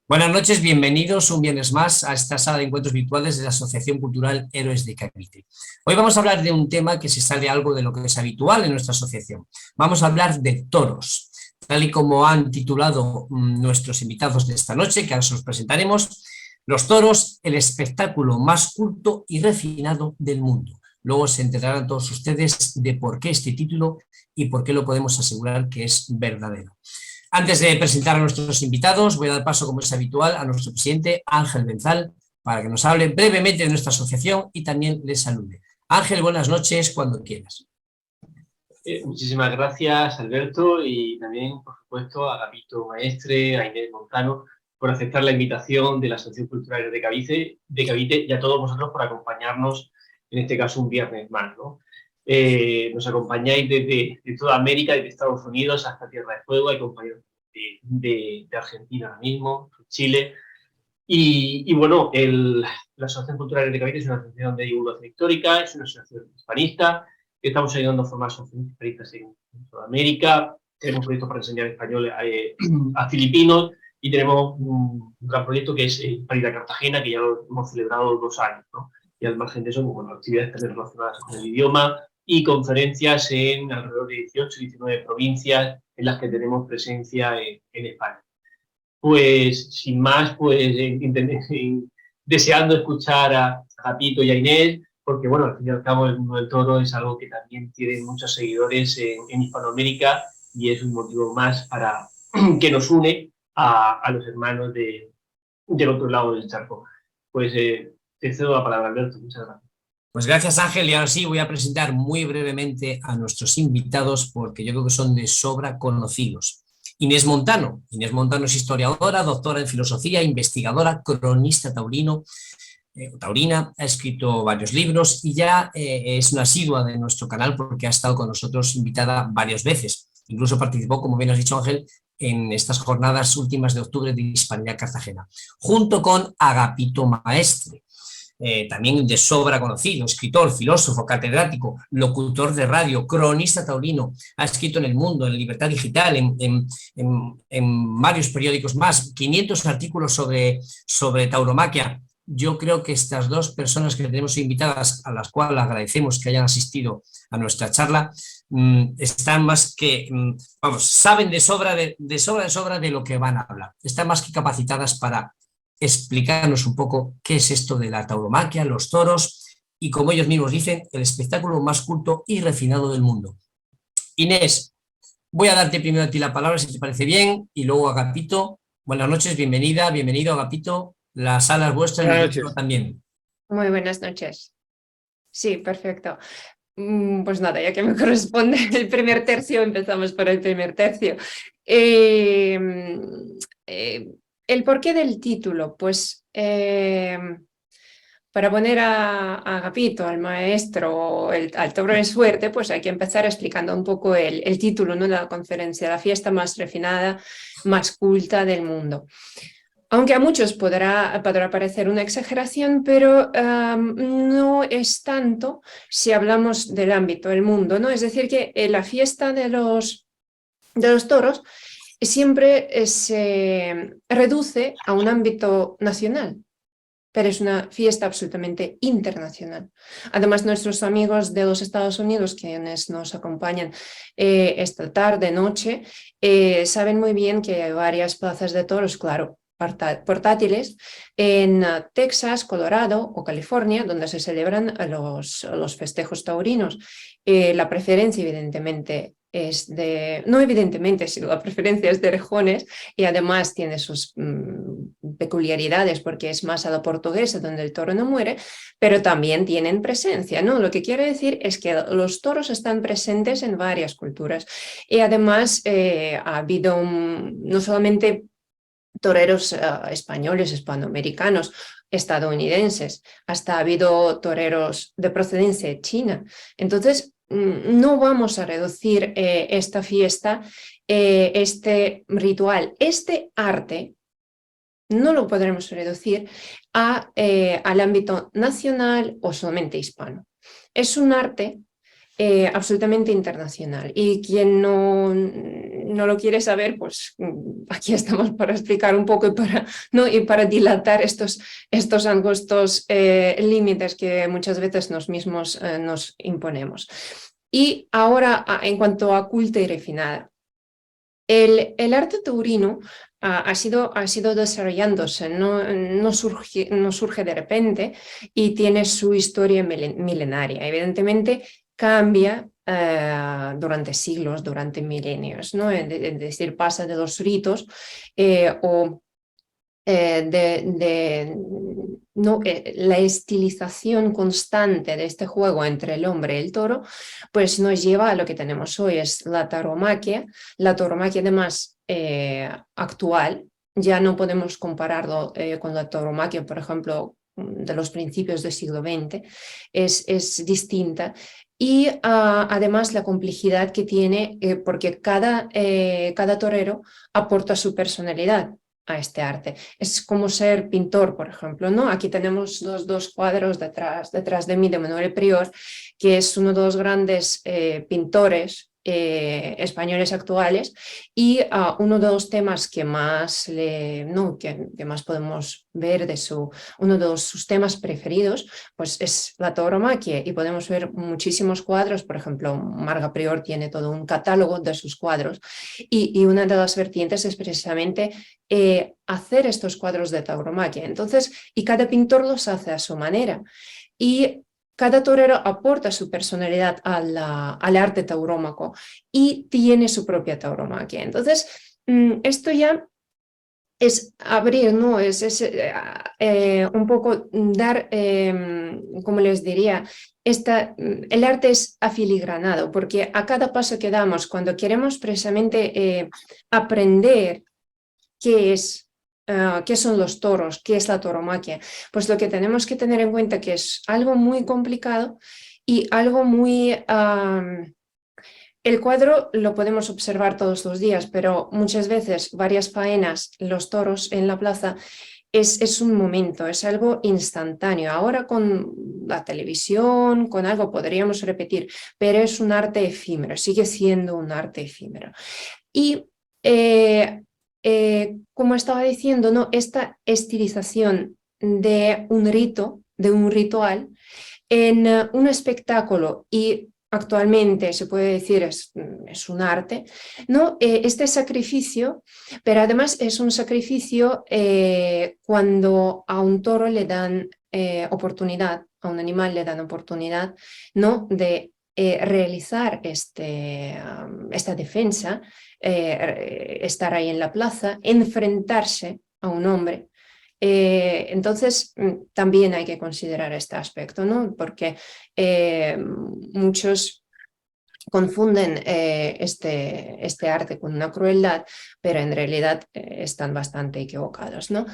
Buenas noches, bienvenidos un viernes más a esta sala de encuentros virtuales de la Asociación Cultural Héroes de Cavite. Hoy vamos a hablar de un tema que se sale algo de lo que es habitual en nuestra asociación. Vamos a hablar de toros, tal y como han titulado nuestros invitados de esta noche, que ahora os presentaremos. Los toros, el espectáculo más culto y refinado del mundo. Luego se enterarán todos ustedes de por qué este título y por qué lo podemos asegurar que es verdadero. Antes de presentar a nuestros invitados, voy a dar paso, como es habitual, a nuestro presidente Ángel Benzal, para que nos hable brevemente de nuestra asociación y también les salude. Ángel, buenas noches, cuando quieras. Muchísimas gracias, Alberto, y también, por supuesto, a Agapito Maestre, a Inés Montano, por aceptar la invitación de la Asociación Cultural de Cavite y a todos vosotros por acompañarnos, en este caso, un viernes más, ¿no? Nos acompañáis desde toda América, desde Estados Unidos hasta Tierra de Fuego, hay compañeros de Argentina ahora mismo, Chile, y bueno, la Asociación Cultural de Cavite es una asociación de divulgación histórica, es una asociación hispanista, estamos ayudando a formar asociaciones hispanistas en Sudamérica, tenemos proyectos para enseñar español a filipinos, y tenemos un gran proyecto que es Hispanidad Cartagena, que ya lo hemos celebrado 2 años, ¿no? Y al margen de eso, bueno, actividades también relacionadas con el idioma y conferencias en alrededor de 18 y 19 provincias en las que tenemos presencia en España. Pues, sin más, pues deseando escuchar a Pito y a Inés, porque, bueno, al fin y al cabo el mundo del toro es algo que también tiene muchos seguidores en Hispanoamérica y es un motivo más para que nos une a los hermanos del otro lado del charco. Pues te cedo la palabra, Alberto. Muchas gracias. Pues gracias, Ángel, y ahora sí voy a presentar muy brevemente a nuestros invitados porque yo creo que son de sobra conocidos. Inés Montano. Inés Montano es historiadora, doctora en filosofía, investigadora, cronista taurina, ha escrito varios libros y ya es una asidua de nuestro canal porque ha estado con nosotros invitada varias veces. Incluso participó, como bien has dicho, Ángel, en estas jornadas últimas de octubre de Hispanidad Cartagena, junto con Agapito Maestre. También de sobra conocido, escritor, filósofo, catedrático, locutor de radio, cronista taurino, ha escrito en El Mundo, en Libertad Digital, en varios periódicos más, 500 artículos sobre tauromaquia. Yo creo que estas dos personas que tenemos invitadas, a las cuales agradecemos que hayan asistido a nuestra charla, están más que, vamos, saben de sobra de lo que van a hablar. Están más que capacitadas para explicarnos un poco qué es esto de la tauromaquia, los toros y, como ellos mismos dicen, el espectáculo más culto y refinado del mundo. Inés, voy a darte primero a ti la palabra, si te parece bien, y luego a Agapito. Buenas noches, bienvenida, bienvenido, Agapito. La sala es vuestra y el micrófono también. Muy buenas noches. Sí, perfecto. Pues nada, ya que me corresponde el primer tercio, empezamos por el primer tercio. El porqué del título, pues para poner a Agapito, al maestro, al toro de suerte, pues hay que empezar explicando un poco el título, ¿no?, de la conferencia, la fiesta más refinada, más culta del mundo. Aunque a muchos podrá parecer una exageración, pero no es tanto si hablamos del ámbito del mundo, ¿no? Es decir, que la fiesta de los toros siempre se reduce a un ámbito nacional, pero es una fiesta absolutamente internacional. Además, nuestros amigos de los Estados Unidos, quienes nos acompañan esta tarde, noche, saben muy bien que hay varias plazas de toros, claro, portátiles, en Texas, Colorado o California, donde se celebran los festejos taurinos. La preferencia, evidentemente, no evidentemente, sino la preferencia es de rejones, y además tiene sus peculiaridades porque es más a la portuguesa, donde el toro no muere, pero también tienen presencia, ¿no? Lo que quiero decir es que los toros están presentes en varias culturas, y además ha habido no solamente toreros españoles, hispanoamericanos, estadounidenses, hasta ha habido toreros de procedencia china. Entonces, no vamos a reducir esta fiesta, este ritual, este arte, no lo podremos reducir al ámbito nacional o solamente hispano. Es un arte absolutamente internacional, y quien no lo quiere saber, pues aquí estamos para explicar un poco y para dilatar estos angostos límites que muchas veces nos mismos nos imponemos. Y ahora, en cuanto a culta y refinada, el arte taurino ha sido desarrollándose, no surge de repente, y tiene su historia milenaria. Evidentemente cambia durante siglos, durante milenios, ¿no? Es decir, pasa de los ritos la estilización constante de este juego entre el hombre y el toro, pues nos lleva a lo que tenemos hoy, es la tauromaquia. La tauromaquia además actual, ya no podemos compararlo con la tauromaquia, por ejemplo, de los principios del siglo XX, es distinta. Y además la complejidad que tiene, porque cada torero aporta su personalidad a este arte. Es como ser pintor, por ejemplo, ¿no? Aquí tenemos los dos cuadros detrás de mí de Manuel Prior, que es uno de los grandes pintores españoles actuales, y uno de los temas que más que más podemos ver uno de sus temas preferidos, pues es la tauromaquia, y podemos ver muchísimos cuadros. Por ejemplo, Marga Prior tiene todo un catálogo de sus cuadros, y una de las vertientes es precisamente hacer estos cuadros de tauromaquia. Entonces, y cada pintor los hace a su manera, y cada torero aporta su personalidad al arte taurómaco y tiene su propia tauromaquia. Entonces, esto ya es abrir, ¿no? Es un poco dar, como les diría, el arte es afiligranado, porque a cada paso que damos, cuando queremos precisamente aprender qué son los toros, qué es la tauromaquia, pues lo que tenemos que tener en cuenta que es algo muy complicado y algo muy... el cuadro lo podemos observar todos los días, pero muchas veces varias faenas, los toros en la plaza, es un momento, es algo instantáneo. Ahora con la televisión, con algo podríamos repetir, pero es un arte efímero, sigue siendo un arte efímero. Y como estaba diciendo, ¿no? Esta estilización de un rito, de un ritual, en un espectáculo, y actualmente se puede decir es un arte, ¿no? Este sacrificio, pero además es un sacrificio cuando a un toro le dan oportunidad, a un animal le dan oportunidad, ¿no? De realizar esta defensa, estar ahí en la plaza, enfrentarse a un hombre. Entonces también hay que considerar este aspecto, ¿no? Porque muchos confunden este arte con una crueldad, pero en realidad están bastante equivocados, ¿no?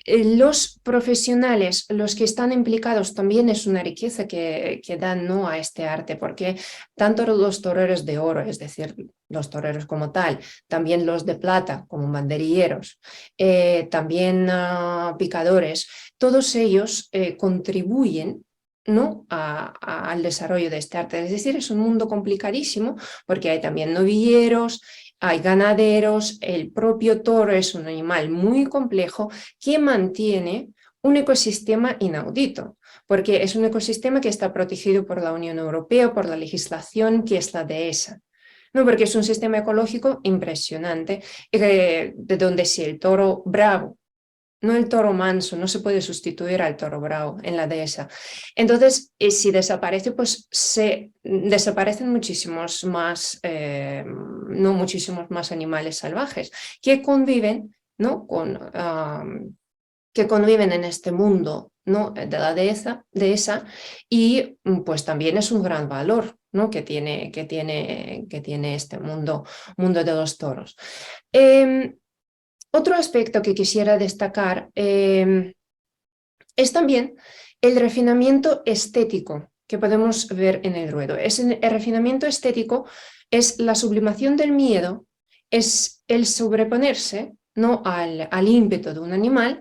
Los profesionales, los que están implicados, también es una riqueza que dan, ¿no? A este arte, porque tanto los toreros de oro, es decir, los toreros como tal, también los de plata como banderilleros, también picadores, todos ellos contribuyen, ¿no? al desarrollo de este arte. Es decir, es un mundo complicadísimo, porque hay también novilleros, hay ganaderos, el propio toro es un animal muy complejo que mantiene un ecosistema inaudito, porque es un ecosistema que está protegido por la Unión Europea, por la legislación que es la Dehesa. No, porque es un sistema ecológico impresionante, de donde si el toro bravo, no el toro manso, no se puede sustituir al toro bravo en la Dehesa. Entonces, si desaparece, pues desaparecen muchísimos más animales salvajes que conviven, ¿no? Que conviven en este mundo, ¿no? de la Dehesa, y pues también es un gran valor, ¿no? que tiene este mundo de los toros. Otro aspecto que quisiera destacar es también el refinamiento estético que podemos ver en el ruedo. El refinamiento estético es la sublimación del miedo, es el sobreponerse ¿no? al ímpetu de un animal,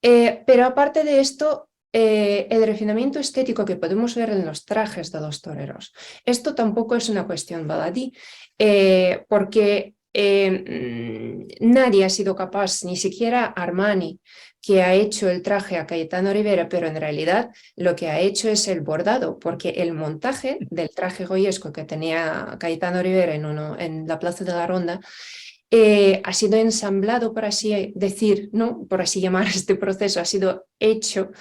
pero aparte de esto, el refinamiento estético que podemos ver en los trajes de los toreros, esto tampoco es una cuestión baladí, porque nadie ha sido capaz, ni siquiera Armani, que ha hecho el traje a Cayetano Rivera, pero en realidad lo que ha hecho es el bordado, porque el montaje del traje goyesco que tenía Cayetano Rivera en la Plaza de la Ronda ha sido ensamblado, por así decir, ¿no? Por así llamar este proceso, ha sido hecho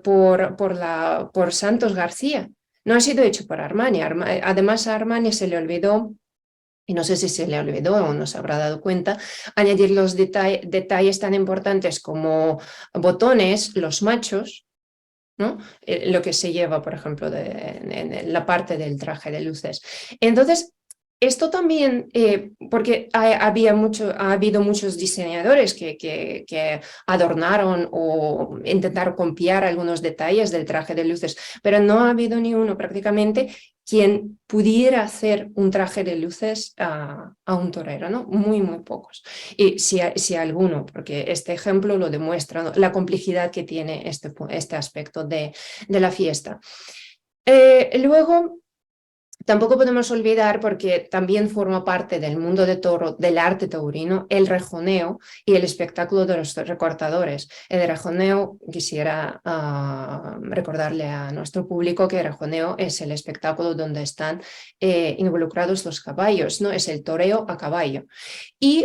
por Santos García. No ha sido hecho por Armani. Además, a Armani se le olvidó, y no sé si se le olvidó o no se habrá dado cuenta, añadir los detalles tan importantes como botones, los machos, ¿no? Lo que se lleva, por ejemplo, en la parte del traje de luces. Entonces, esto también, porque ha habido muchos diseñadores que adornaron o intentaron copiar algunos detalles del traje de luces, pero no ha habido ni uno prácticamente quien pudiera hacer un traje de luces a un torero, ¿no? Muy, muy pocos. Y si alguno, porque este ejemplo lo demuestra, ¿no? La complejidad que tiene este aspecto de la fiesta. Luego, tampoco podemos olvidar, porque también forma parte del mundo de toro, del arte taurino, el rejoneo y el espectáculo de los recortadores. El rejoneo, quisiera recordarle a nuestro público que el rejoneo es el espectáculo donde están involucrados los caballos, ¿no? Es el toreo a caballo. Y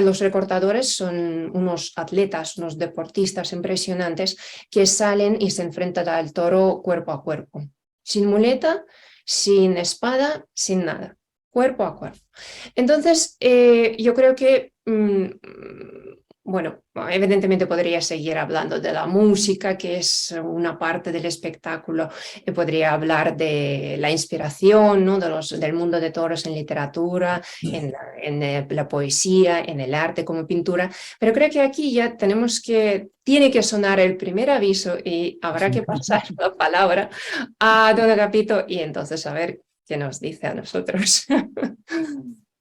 los recortadores son unos atletas, unos deportistas impresionantes que salen y se enfrentan al toro cuerpo a cuerpo, sin muleta, sin espada, sin nada, cuerpo a cuerpo. Entonces, yo creo que, bueno, evidentemente podría seguir hablando de la música, que es una parte del espectáculo, podría hablar de la inspiración, ¿no? Del mundo de toros en literatura, en la poesía, en el arte como pintura, pero creo que aquí ya tiene que sonar el primer aviso y habrá que pasar la palabra a don Agapito y entonces a ver qué nos dice a nosotros.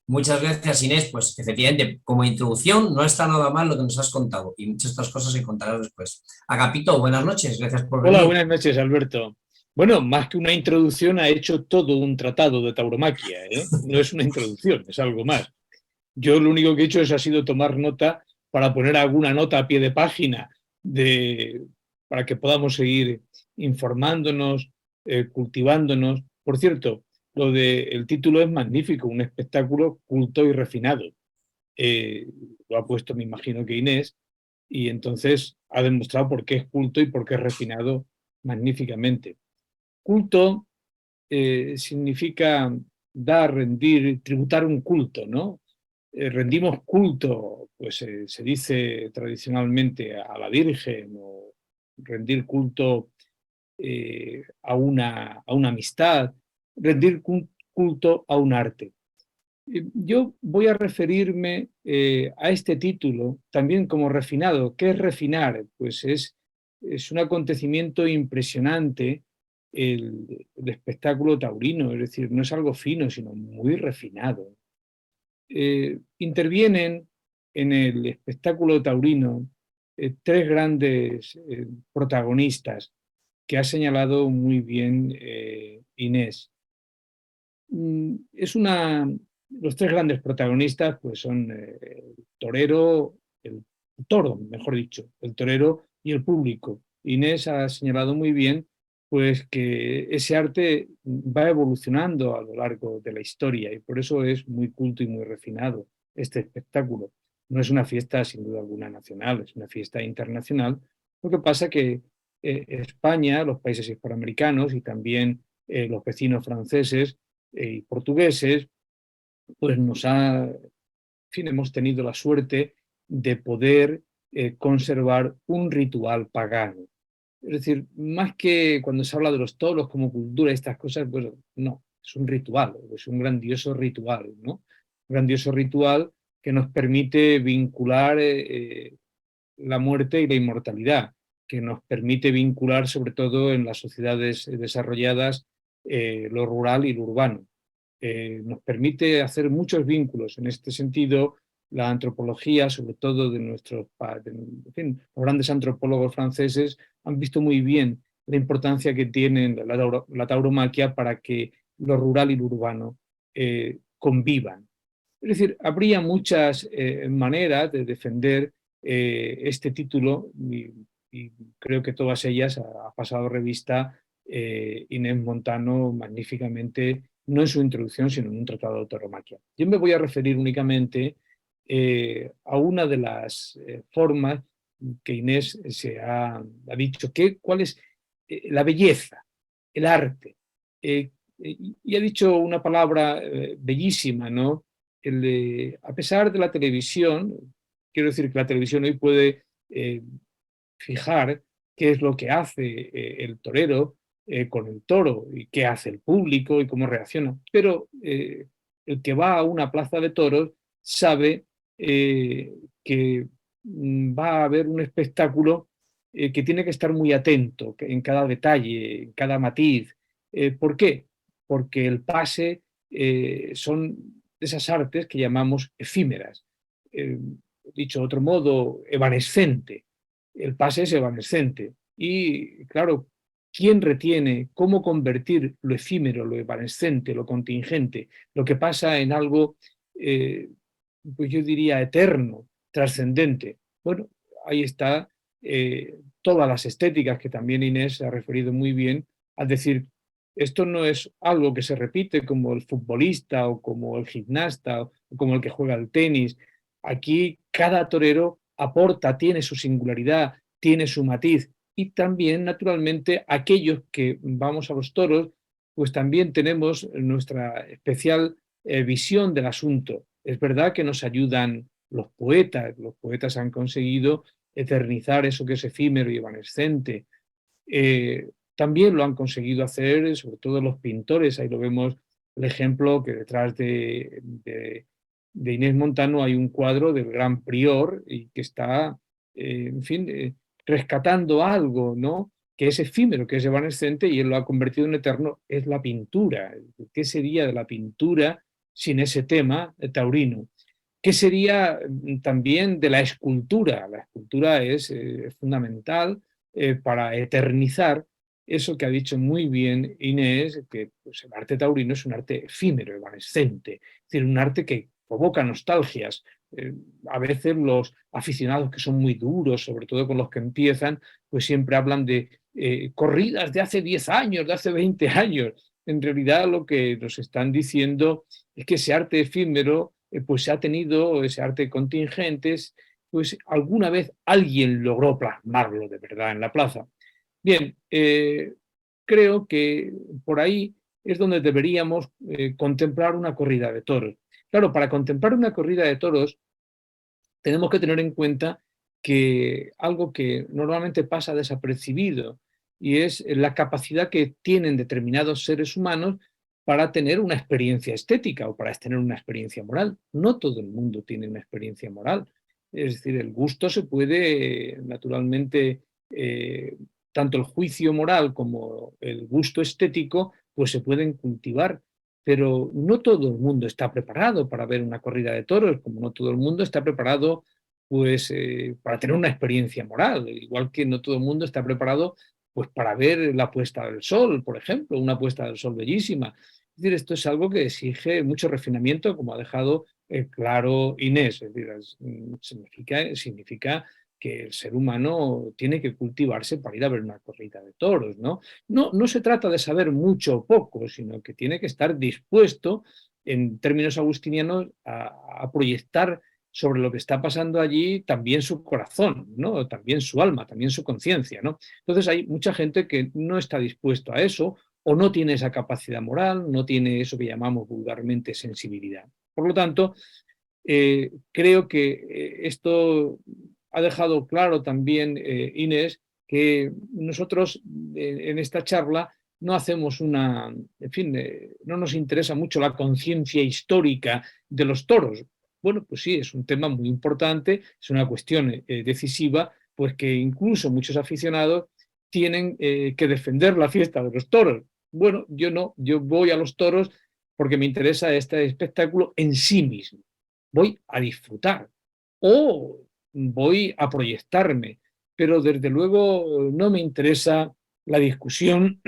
Muchas gracias, Inés. Pues efectivamente, como introducción, no está nada mal lo que nos has contado y muchas otras cosas que contarás después. Agapito, buenas noches, gracias por Hola, venir. buenas noches, Alberto. Bueno, más que una introducción, ha hecho todo un tratado de tauromaquia, ¿eh? No es una introducción, es algo más. Yo lo único que he hecho ha sido tomar nota para poner alguna nota a pie de página para que podamos seguir informándonos, cultivándonos. Por cierto, el título es magnífico, un espectáculo culto y refinado. Lo ha puesto, me imagino que Inés, y entonces ha demostrado por qué es culto y por qué es refinado magníficamente. Culto significa dar, rendir, tributar un culto, ¿no? Rendimos culto, pues se dice tradicionalmente a la Virgen, o rendir culto a una amistad, rendir culto a un arte. Yo voy a referirme a este título también como refinado. ¿Qué es refinar? Pues es un acontecimiento impresionante el espectáculo taurino, es decir, no es algo fino, sino muy refinado. Intervienen en el espectáculo taurino tres grandes protagonistas que ha señalado muy bien Inés. Los tres grandes protagonistas pues son el torero, el toro, mejor dicho, el torero y el público. Inés ha señalado muy bien pues que ese arte va evolucionando a lo largo de la historia y por eso es muy culto y muy refinado este espectáculo. No es una fiesta sin duda alguna nacional, es una fiesta internacional. Lo que pasa que España, los países hispanoamericanos y también los vecinos franceses y portugueses, pues hemos tenido la suerte de poder conservar un ritual pagano. Es decir, más que cuando se habla de los toros como cultura y estas cosas, pues no, es un ritual, es un grandioso ritual, ¿no? Un grandioso ritual que nos permite vincular la muerte y la inmortalidad, que nos permite vincular sobre todo en las sociedades desarrolladas lo rural y lo urbano. Nos permite hacer muchos vínculos. En este sentido, la antropología, sobre todo de nuestros en fin, los grandes antropólogos franceses, han visto muy bien la importancia que tiene la tauromaquia para que lo rural y lo urbano convivan. Es decir, habría muchas maneras de defender este título y creo que todas ellas ha pasado revista Inés Montano magníficamente, no en su introducción, sino en un tratado de tauromaquia. Yo me voy a referir únicamente a una de las formas que Inés ha dicho, cuál es la belleza, el arte. Y ha dicho una palabra bellísima, ¿no? A pesar de la televisión, quiero decir que la televisión hoy puede fijar qué es lo que hace el torero con el toro y qué hace el público y cómo reacciona. Pero el que va a una plaza de toros sabe que va a haber un espectáculo que tiene que estar muy atento en cada detalle, en cada matiz. ¿Por qué? Porque el pase son de esas artes que llamamos efímeras. Dicho de otro modo, evanescente. El pase es evanescente. Y claro, ¿quién retiene cómo convertir lo efímero, lo evanescente, lo contingente, lo que pasa en algo, pues yo diría, eterno, trascendente? Bueno, ahí está todas las estéticas que también Inés se ha referido muy bien al decir, esto no es algo que se repite como el futbolista o como el gimnasta o como el que juega al tenis. Aquí cada torero aporta, tiene su singularidad, tiene su matiz. Y también, naturalmente, aquellos que vamos a los toros, pues también tenemos nuestra especial visión del asunto. Es verdad que nos ayudan los poetas han conseguido eternizar eso que es efímero y evanescente. También lo han conseguido hacer, sobre todo los pintores, ahí lo vemos el ejemplo que detrás de Inés Montano hay un cuadro del gran prior y que está, en fin, rescatando algo, ¿no? Que es efímero, que es evanescente y él lo ha convertido en eterno, es la pintura. ¿Qué sería de la pintura sin ese tema taurino? ¿Qué sería también de la escultura? La escultura es fundamental para eternizar eso que ha dicho muy bien Inés, que pues, el arte taurino es un arte efímero, evanescente, es decir, un arte que provoca nostalgias. A veces los aficionados que son muy duros, sobre todo con los que empiezan, pues siempre hablan de corridas de hace 10 años, de hace 20 años. En realidad lo que nos están diciendo es que ese arte efímero pues ha tenido, ese arte contingentes, pues alguna vez alguien logró plasmarlo de verdad en la plaza. Bien, creo que por ahí es donde deberíamos contemplar una corrida de toros. Claro, para contemplar una corrida de toros tenemos que tener en cuenta que algo que normalmente pasa desapercibido y es la capacidad que tienen determinados seres humanos para tener una experiencia estética o para tener una experiencia moral. No todo el mundo tiene una experiencia moral. Es decir, el gusto se puede, naturalmente, tanto el juicio moral como el gusto estético, pues se pueden cultivar. Pero no todo el mundo está preparado para ver una corrida de toros, como no todo el mundo está preparado pues, para tener una experiencia moral, igual que no todo el mundo está preparado pues, para ver la puesta del sol, por ejemplo, una puesta del sol bellísima. Es decir, esto es algo que exige mucho refinamiento, como ha dejado claro Inés. Es decir, significa que el ser humano tiene que cultivarse para ir a ver una corrida de toros, ¿no? No se trata de saber mucho o poco, sino que tiene que estar dispuesto, en términos agustinianos, a proyectar sobre lo que está pasando allí también su corazón, ¿no? También su alma, también su conciencia, ¿no? Entonces hay mucha gente que no está dispuesto a eso o no tiene esa capacidad moral, no tiene eso que llamamos vulgarmente sensibilidad. Por lo tanto, creo que esto ha dejado claro también Inés que nosotros en esta charla no hacemos en fin, no nos interesa mucho la conciencia histórica de los toros. Bueno, pues sí, es un tema muy importante, es una cuestión decisiva, pues que incluso muchos aficionados tienen que defender la fiesta de los toros. Bueno, yo no, yo voy a los toros porque me interesa este espectáculo en sí mismo. voy a disfrutar o voy a proyectarme, pero desde luego no me interesa la discusión.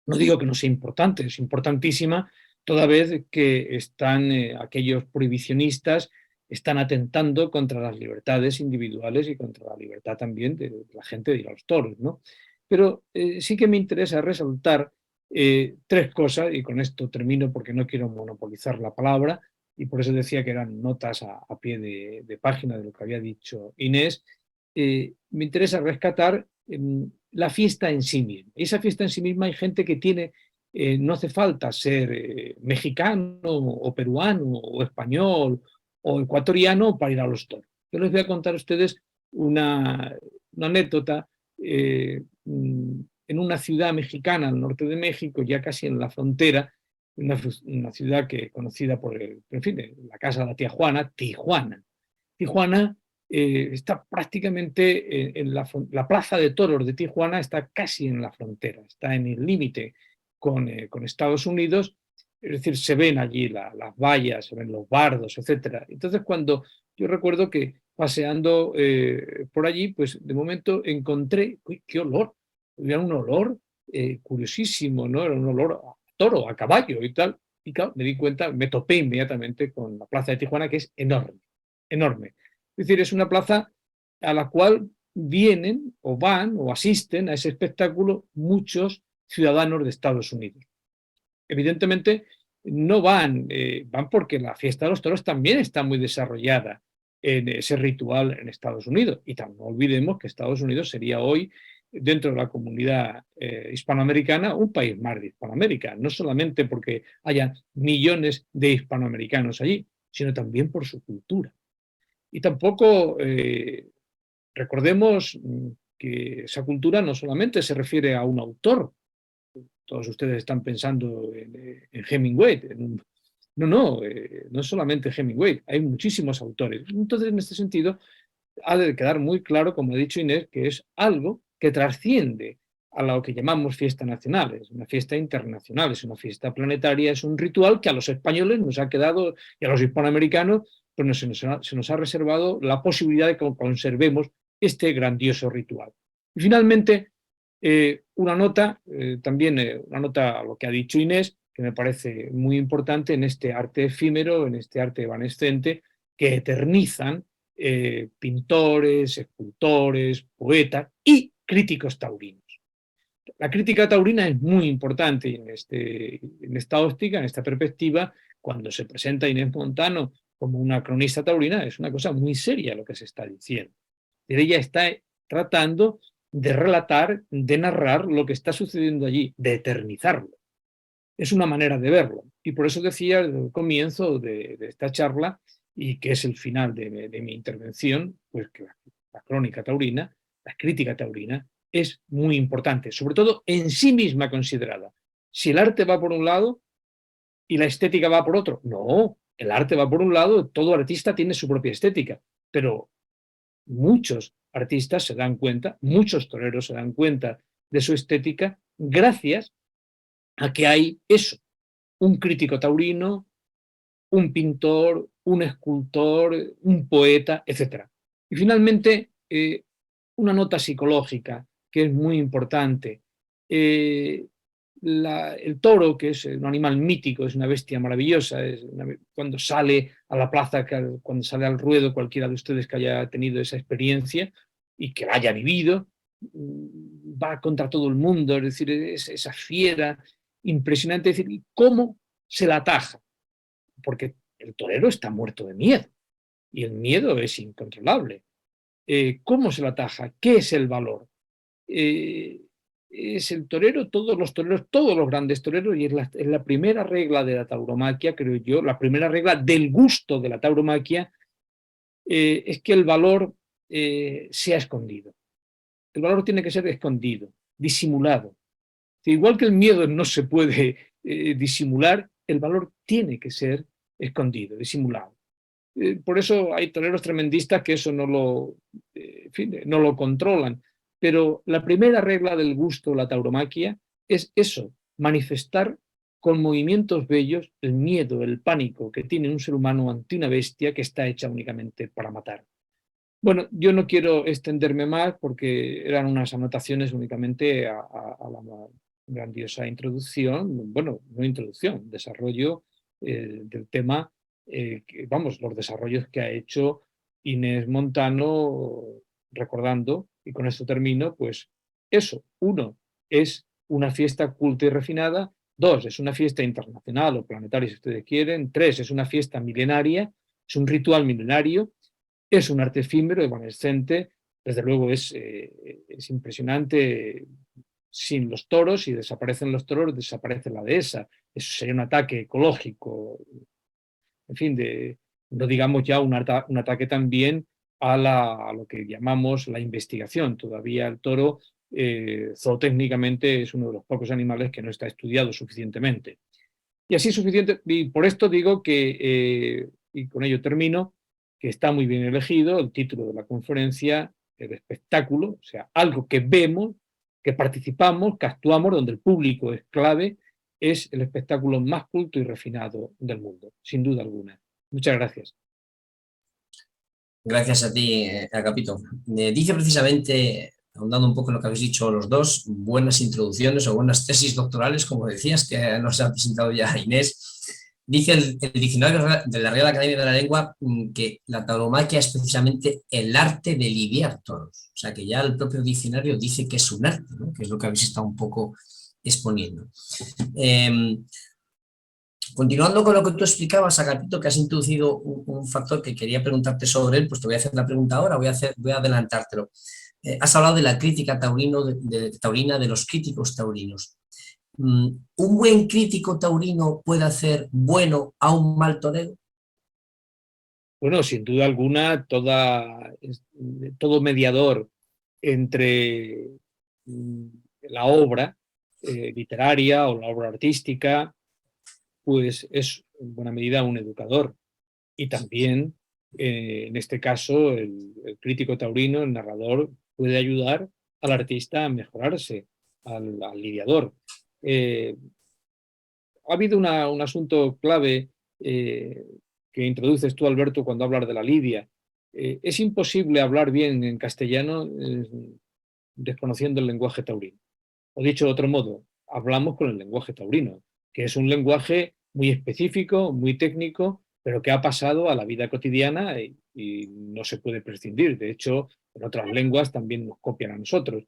No digo que no sea importante, es importantísima, toda vez que están aquellos prohibicionistas están atentando contra las libertades individuales y contra la libertad también de la gente de ir a los toros, ¿no? Pero sí que me interesa resaltar tres cosas, y con esto termino porque no quiero monopolizar la palabra, y por eso decía que eran notas a pie de página de lo que había dicho Inés. Me interesa rescatar la fiesta en sí misma. Y esa fiesta en sí misma hay gente que tiene, no hace falta ser mexicano o peruano o español o ecuatoriano para ir a los toros. Yo les voy a contar a ustedes una anécdota en una ciudad mexicana al norte de México, ya casi en la frontera, una ciudad que conocida por en fin, la casa de la tía Juana, Tijuana. Tijuana está prácticamente en la plaza de toros de Tijuana, está casi en la frontera, está en el límite con Estados Unidos, es decir, se ven allí las vallas, se ven los bardos, etc. Entonces, cuando yo recuerdo que paseando por allí, pues de momento encontré, uy, qué olor, era un olor curiosísimo, ¿no? Era un olor a toro, a caballo y tal. Y claro, me di cuenta, me topé inmediatamente con la plaza de Tijuana, que es enorme, enorme. Es decir, es una plaza a la cual vienen o van o asisten a ese espectáculo muchos ciudadanos de Estados Unidos. Evidentemente no van, van porque la fiesta de los toros también está muy desarrollada en ese ritual en Estados Unidos. Y no olvidemos que Estados Unidos sería hoy, dentro de la comunidad hispanoamericana, un país más de Hispanoamérica, no solamente porque haya millones de hispanoamericanos allí, sino también por su cultura. Y tampoco recordemos que esa cultura no solamente se refiere a un autor. Todos ustedes están pensando en Hemingway. No es solamente Hemingway, hay muchísimos autores. Entonces, en este sentido, ha de quedar muy claro, como ha dicho Inés, que es algo que trasciende a lo que llamamos fiesta nacional, es una fiesta internacional, es una fiesta planetaria, es un ritual que a los españoles nos ha quedado y a los hispanoamericanos pues se nos ha reservado la posibilidad de que conservemos este grandioso ritual. Y finalmente, una nota, una nota a lo que ha dicho Inés, que me parece muy importante en este arte efímero, en este arte evanescente, que eternizan pintores, escultores, poetas y críticos taurinos. La crítica taurina es muy importante en esta óptica, en esta perspectiva, cuando se presenta Inés Montano como una cronista taurina, es una cosa muy seria lo que se está diciendo. Ella está tratando de relatar, de narrar lo que está sucediendo allí, de eternizarlo. Es una manera de verlo. Y por eso decía al comienzo de esta charla, y que es el final de mi intervención, pues que la crónica taurina, la crítica taurina, es muy importante, sobre todo en sí misma considerada. Si el arte va por un lado y la estética va por otro, no, el arte va por un lado, todo artista tiene su propia estética, pero muchos artistas se dan cuenta, muchos toreros se dan cuenta de su estética gracias a que hay eso, un crítico taurino, un pintor, un escultor, un poeta, etc. Y finalmente, una nota psicológica que es muy importante. El toro, que es un animal mítico, es una bestia maravillosa, cuando sale a la plaza, cuando sale al ruedo, cualquiera de ustedes que haya tenido esa experiencia y que la haya vivido, va contra todo el mundo, es decir, es esa fiera impresionante, es decir, ¿cómo se la ataja? Porque el torero está muerto de miedo y el miedo es incontrolable. ¿Cómo se la ataja? ¿Qué es el valor? Es el torero, todos los grandes toreros, y es la primera regla de la tauromaquia, creo yo, la primera regla del gusto de la tauromaquia, es que el valor sea escondido. El valor tiene que ser escondido, disimulado. Igual que el miedo no se puede disimular, el valor tiene que ser escondido, disimulado. Por eso hay toreros tremendistas que eso no lo controlan. Pero la primera regla del gusto, la tauromaquia, es eso, manifestar con movimientos bellos, el miedo, el pánico que tiene un ser humano ante una bestia que está hecha únicamente para matar. Bueno, yo no quiero extenderme más porque eran unas anotaciones únicamente a la grandiosa introducción, bueno, no introducción, desarrollo del tema, vamos, los desarrollos que ha hecho Inés Montano, recordando, y con esto termino, pues eso, uno, es una fiesta culta y refinada, dos, es una fiesta internacional o planetaria si ustedes quieren, tres, es una fiesta milenaria, es un ritual milenario, es un arte efímero, evanescente, desde luego es impresionante. Sin los toros, si desaparecen los toros, desaparece la dehesa. Eso sería un ataque ecológico, en fin, no digamos ya un ataque también a lo que llamamos la investigación. Todavía el toro zootécnicamente es uno de los pocos animales que no está estudiado suficientemente. Y así suficiente, y por esto digo que, y con ello termino, que está muy bien elegido el título de la conferencia, el espectáculo, o sea, algo que vemos, que participamos, que actuamos, donde el público es clave, es el espectáculo más culto y refinado del mundo, sin duda alguna. Muchas gracias. Gracias a ti, Agapito. Dice precisamente, ahondando un poco en lo que habéis dicho los dos, buenas introducciones o buenas tesis doctorales, como decías, que nos ha presentado ya Inés. Dice el diccionario de la Real Academia de la Lengua que la tauromaquia es precisamente el arte de lidiar toros. O sea, que ya el propio diccionario dice que es un arte, ¿no? Que es lo que habéis estado un poco exponiendo. Continuando con lo que tú explicabas, Agapito, que has introducido un factor que quería preguntarte sobre él, pues te voy a hacer la pregunta ahora, voy a adelantártelo. Has hablado de la crítica taurina, de los críticos taurinos. ¿Un buen crítico taurino puede hacer bueno a un mal torero? Bueno, sin duda alguna, todo mediador entre la obra literaria o la obra artística, pues es en buena medida un educador. Y también, en este caso, el crítico taurino, el narrador, puede ayudar al artista a mejorarse, al lidiador. Ha habido un asunto clave que introduces tú, Alberto, cuando hablas de la lidia. Es imposible hablar bien en castellano desconociendo el lenguaje taurino. O dicho de otro modo, hablamos con el lenguaje taurino, que es un lenguaje muy específico, muy técnico, pero que ha pasado a la vida cotidiana y no se puede prescindir. De hecho, en otras lenguas también nos copian a nosotros.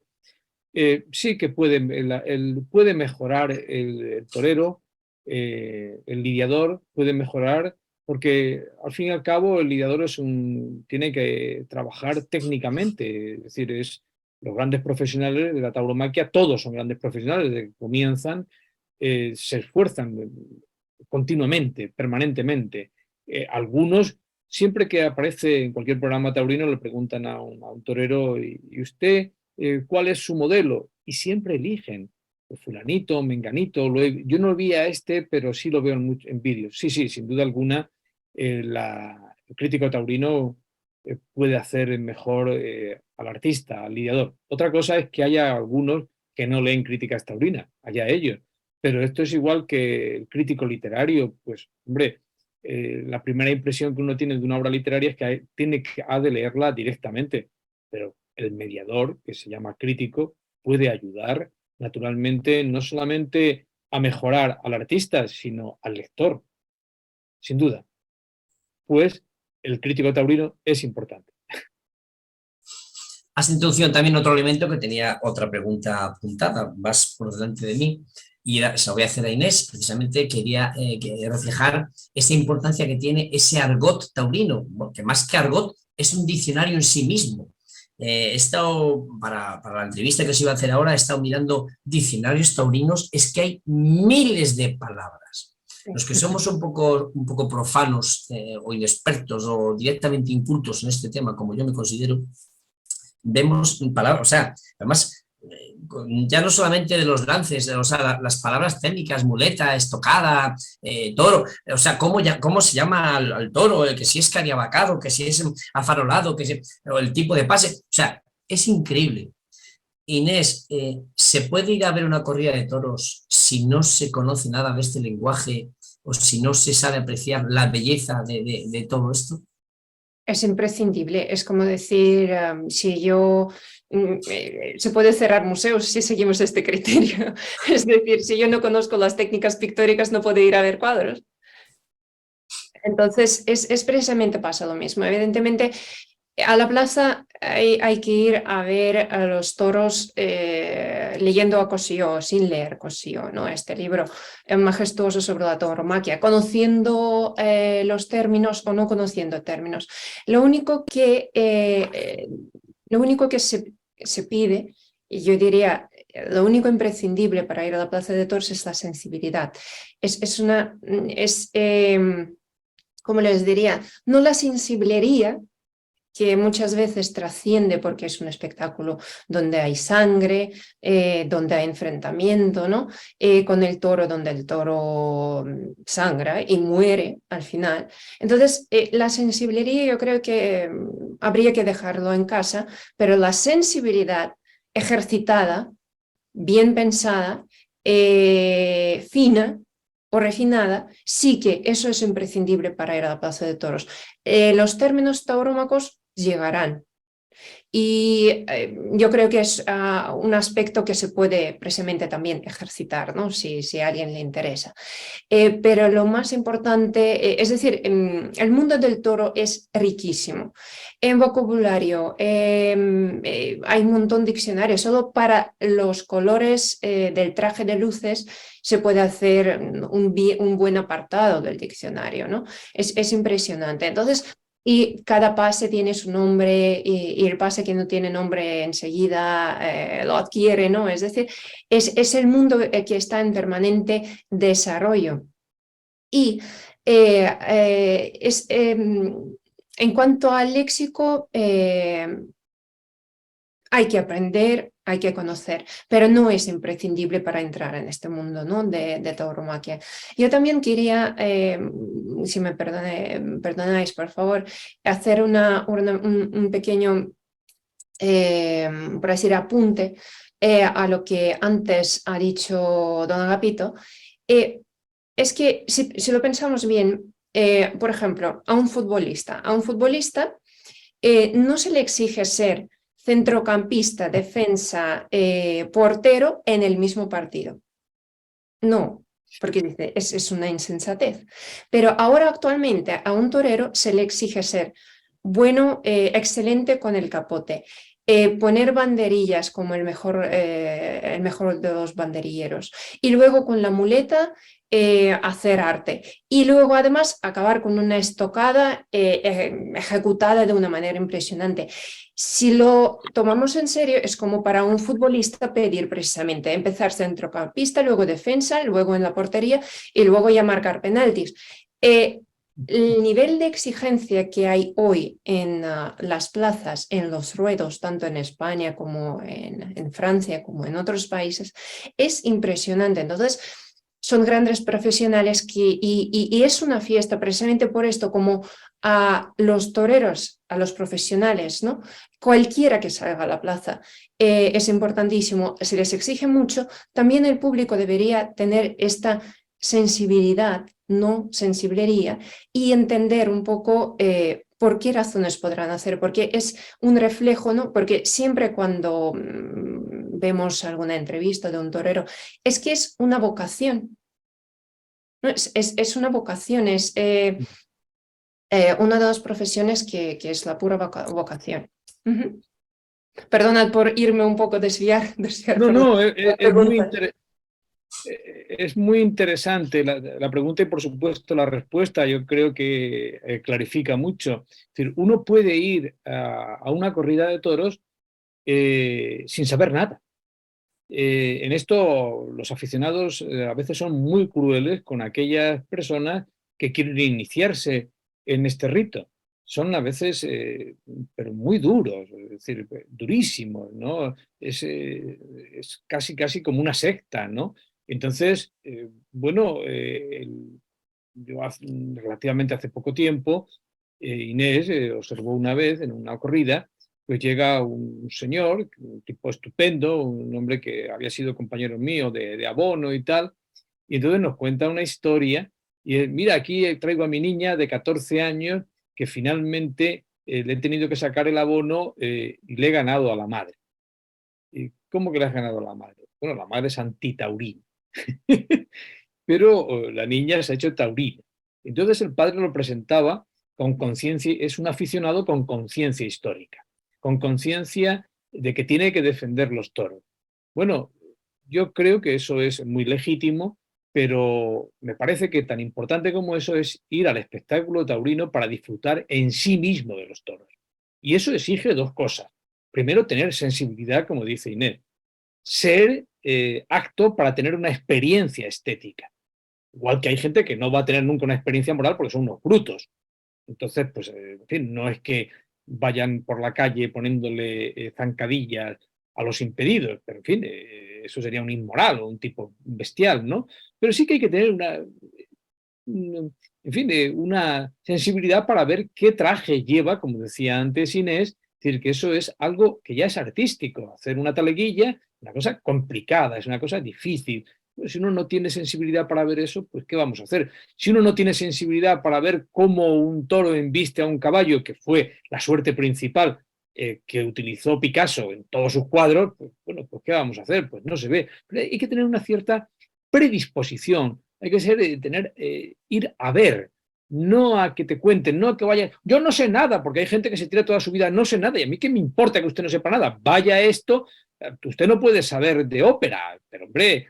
Sí que puede mejorar el torero, el lidiador puede mejorar, porque al fin y al cabo el lidiador tiene que trabajar técnicamente, es decir, los grandes profesionales de la tauromaquia, todos son grandes profesionales, desde que comienzan, se esfuerzan continuamente, permanentemente. Algunos, siempre que aparece en cualquier programa taurino, le preguntan a un torero, ¿y usted cuál es su modelo? Y siempre eligen fulanito, menganito. Yo no vi a este, pero sí lo veo en vídeos. Sí, sin duda alguna, el crítico taurino puede hacer mejor al artista, al lidiador. Otra cosa es que haya algunos que no leen críticas taurinas, allá ellos. Pero esto es igual que el crítico literario. Pues, hombre, la primera impresión que uno tiene de una obra literaria es que ha de leerla directamente. Pero el mediador, que se llama crítico, puede ayudar, naturalmente, no solamente a mejorar al artista, sino al lector, sin duda. Pues el crítico taurino es importante. Has introducido también otro elemento que tenía otra pregunta apuntada, vas por delante de mí, y se la voy a hacer a Inés. Precisamente quería reflejar esa importancia que tiene ese argot taurino, que más que argot es un diccionario en sí mismo. He estado, para la entrevista que os iba a hacer ahora, he estado mirando diccionarios taurinos, es que hay miles de palabras. Los que somos un poco profanos o inexpertos o directamente incultos en este tema, como yo me considero, vemos palabras, o sea, además, ya no solamente de los lances, o sea, las palabras técnicas, muleta, estocada, toro, o sea, cómo se llama al toro, que si es cariabacado, que si es afarolado, o el tipo de pase, o sea, es increíble. Inés, ¿se puede ir a ver una corrida de toros si no se conoce nada de este lenguaje o si no se sabe apreciar la belleza de todo esto? Es imprescindible, es como decir, si yo, se puede cerrar museos si seguimos este criterio. Es decir, si yo no conozco las técnicas pictóricas no puedo ir a ver cuadros. Entonces, es precisamente pasa lo mismo. Evidentemente, a la plaza hay que ir a ver a los toros leyendo a Cossío, sin leer Cossío, ¿no? Este libro majestuoso sobre la tauromaquia, conociendo los términos o no conociendo términos. Lo único que se pide, y yo diría, lo único imprescindible para ir a la plaza de toros es la sensibilidad. Como les diría, no la sensiblería, que muchas veces trasciende porque es un espectáculo donde hay sangre, donde hay enfrentamiento, ¿no? Con el toro, donde el toro sangra y muere al final. Entonces, la sensibilidad yo creo que habría que dejarlo en casa, pero la sensibilidad ejercitada, bien pensada, fina o refinada, sí que eso es imprescindible para ir a la plaza de toros. Los términos taurómacos llegarán. Y yo creo que es un aspecto que se puede precisamente también ejercitar, ¿no? Si a alguien le interesa. Pero lo más importante, es decir, el mundo del toro es riquísimo. En vocabulario hay un montón de diccionarios. Solo para los colores del traje de luces se puede hacer un buen apartado del diccionario, ¿no? Es impresionante. Entonces, y cada pase tiene su nombre y el pase que no tiene nombre enseguida lo adquiere, ¿no? Es decir, es el mundo que está en permanente desarrollo. Y en cuanto al léxico, hay que aprender, hay que conocer, pero no es imprescindible para entrar en este mundo, ¿no? de tauromaquia. Yo también quería, si me perdonáis, por favor, hacer un pequeño, por decir, apunte a lo que antes ha dicho don Agapito. Es que si lo pensamos bien, por ejemplo, a un futbolista no se le exige ser centrocampista, defensa, portero en el mismo partido. No, porque dice, es una insensatez. Pero ahora actualmente a un torero se le exige ser bueno, excelente con el capote, poner banderillas como el mejor de los banderilleros y luego con la muleta hacer arte y luego además acabar con una estocada ejecutada de una manera impresionante. Si lo tomamos en serio, es como para un futbolista pedir precisamente empezar centrocampista, luego defensa, luego en la portería y luego ya marcar penaltis. El nivel de exigencia que hay hoy en las plazas, en los ruedos, tanto en España como en Francia, como en otros países, es impresionante. Entonces, son grandes profesionales y es una fiesta precisamente por esto, como a los toreros, a los profesionales, ¿no? Cualquiera que salga a la plaza es importantísimo, se les exige mucho, también el público debería tener esta sensibilidad, no sensiblería, y entender un poco por qué razones podrán hacer, porque es un reflejo, ¿no? Porque siempre cuando vemos alguna entrevista de un torero, es que es una vocación, ¿no? Es una vocación, es una de las profesiones que es la pura vocación. Perdonad por irme un poco desviar No, la es muy interesante la pregunta y por supuesto la respuesta yo creo que clarifica mucho. Es decir, uno puede ir a una corrida de toros sin saber nada. En esto los aficionados a veces son muy crueles con aquellas personas que quieren iniciarse en este rito. Son a veces, pero muy duros, es decir, durísimos, ¿no? Es casi como una secta, ¿no? Entonces, bueno, yo relativamente hace poco tiempo, Inés observó una vez en una corrida pues llega un señor, un tipo estupendo, un hombre que había sido compañero mío de abono y tal, y entonces nos cuenta una historia, y mira, aquí traigo a mi niña de 14 años que finalmente le he tenido que sacar el abono y le he ganado a la madre. ¿Y cómo que le has ganado a la madre? Bueno, la madre es antitaurina, pero la niña se ha hecho taurina. Entonces el padre lo presentaba con conciencia, es un aficionado con conciencia histórica, con conciencia de que tiene que defender los toros. Bueno, yo creo que eso es muy legítimo, pero me parece que tan importante como eso es ir al espectáculo taurino para disfrutar en sí mismo de los toros. Y eso exige dos cosas. Primero, tener sensibilidad, como dice Inés, ser acto para tener una experiencia estética. Igual que hay gente que no va a tener nunca una experiencia moral porque son unos brutos. Entonces, pues, en fin, no es que vayan por la calle poniéndole zancadillas a los impedidos, pero en fin, eso sería un inmoral o un tipo bestial, ¿no? Pero sí que hay que tener en fin, una sensibilidad para ver qué traje lleva, como decía antes Inés, es decir, que eso es algo que ya es artístico. Hacer una taleguilla es una cosa complicada, es una cosa difícil. Pues si uno no tiene sensibilidad para ver eso, pues ¿qué vamos a hacer? Si uno no tiene sensibilidad para ver cómo un toro embiste a un caballo, que fue la suerte principal que utilizó Picasso en todos sus cuadros, pues bueno, pues ¿qué vamos a hacer? Pues no se ve. Pero hay que tener una cierta predisposición, hay que ir a ver, no a que te cuenten, no a que vaya. Yo no sé nada, porque hay gente que se tira toda su vida, no sé nada, y a mí qué me importa que usted no sepa nada. Vaya esto, usted no puede saber de ópera, pero hombre,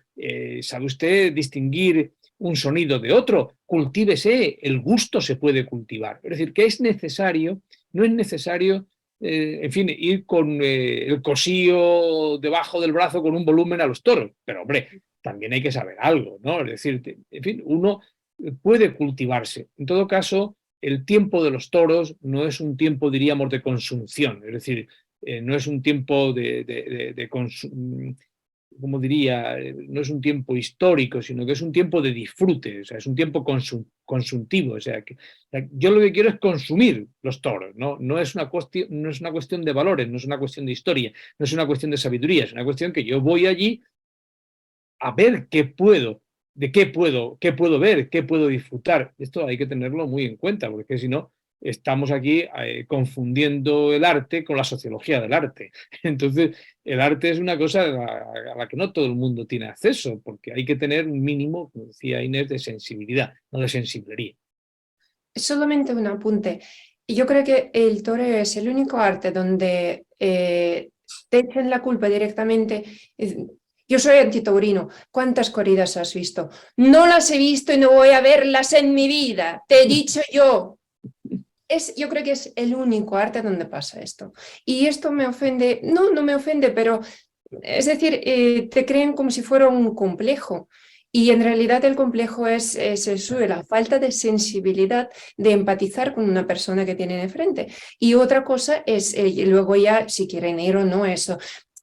¿sabe usted distinguir un sonido de otro? Cultívese, el gusto se puede cultivar. Es decir, que es necesario, no es necesario, en fin, ir con el cosío debajo del brazo con un volumen a los toros, pero hombre, también hay que saber algo, ¿no? Es decir, en fin, uno puede cultivarse. En todo caso, el tiempo de los toros no es un tiempo, diríamos, de consumción, es decir, no es un tiempo de como diría, no es un tiempo histórico, sino que es un tiempo de disfrute, o sea, es un tiempo consultivo, o sea, yo lo que quiero es consumir los toros, ¿no? No es una cuestión de valores, no es una cuestión de historia, no es una cuestión de sabiduría, es una cuestión que yo voy allí a ver qué puedo, qué puedo ver, qué puedo disfrutar. Esto hay que tenerlo muy en cuenta, porque si no, estamos aquí confundiendo el arte con la sociología del arte. Entonces, el arte es una cosa a la que no todo el mundo tiene acceso, porque hay que tener un mínimo, como decía Inés, de sensibilidad, no de sensiblería. Solamente un apunte. Yo creo que el toreo es el único arte donde te echen la culpa directamente. Yo soy antitaurino. ¿Cuántas corridas has visto? No las he visto y no voy a verlas en mi vida. Te he dicho yo. Yo creo que es el único arte donde pasa esto. Y esto me ofende. No, no me ofende, pero es decir, te creen como si fuera un complejo. Y en realidad el complejo es eso, la falta de sensibilidad, de empatizar con una persona que tiene de frente. Y otra cosa es, luego ya, si quieren ir o no, eso.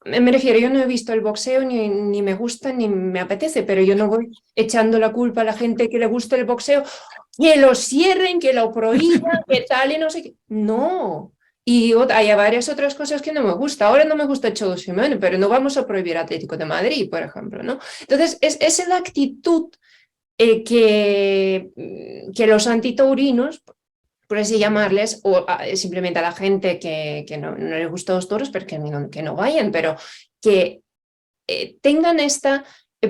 Me refiero, yo no he visto el boxeo, ni me gusta, ni me apetece, pero yo no voy echando la culpa a la gente que le gusta el boxeo, que lo cierren, que lo prohíban, que tal y no sé qué. No. Y hay varias otras cosas que no me gusta. Ahora no me gusta el Cholo Simeone, pero no vamos a prohibir Atlético de Madrid, por ejemplo, ¿no? Entonces, es la actitud que los antitaurinos, por así llamarles, o simplemente a la gente que no les gusta los toros, pero que no vayan, pero que tengan esta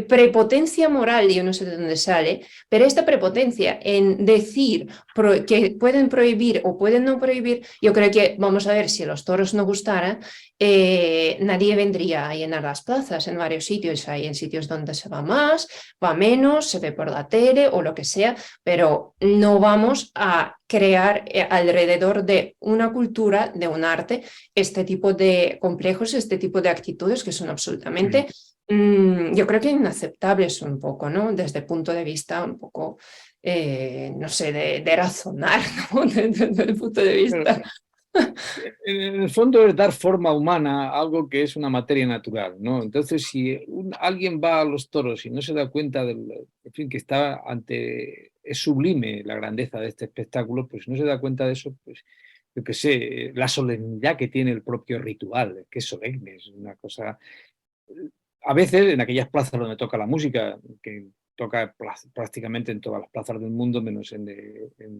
prepotencia moral, yo no sé de dónde sale, pero esta prepotencia en decir que pueden prohibir o pueden no prohibir, yo creo que, vamos a ver, si los toros no gustaran, nadie vendría a llenar las plazas en varios sitios. Hay en sitios donde se va más, va menos, se ve por la tele o lo que sea, pero no vamos a crear alrededor de una cultura, de un arte, este tipo de complejos, este tipo de actitudes que son absolutamente... yo creo que inaceptables un poco, ¿no? Desde el punto de vista un poco, no sé, de razonar, ¿no? Desde el punto de vista. En el fondo es dar forma humana a algo que es una materia natural, ¿no? Entonces, si alguien va a los toros y no se da cuenta en fin, que es sublime la grandeza de este espectáculo, pues no se da cuenta de eso, pues yo qué sé, la solemnidad que tiene el propio ritual, que es solemne, es una cosa... A veces en aquellas plazas donde toca la música, que toca prácticamente en todas las plazas del mundo, menos en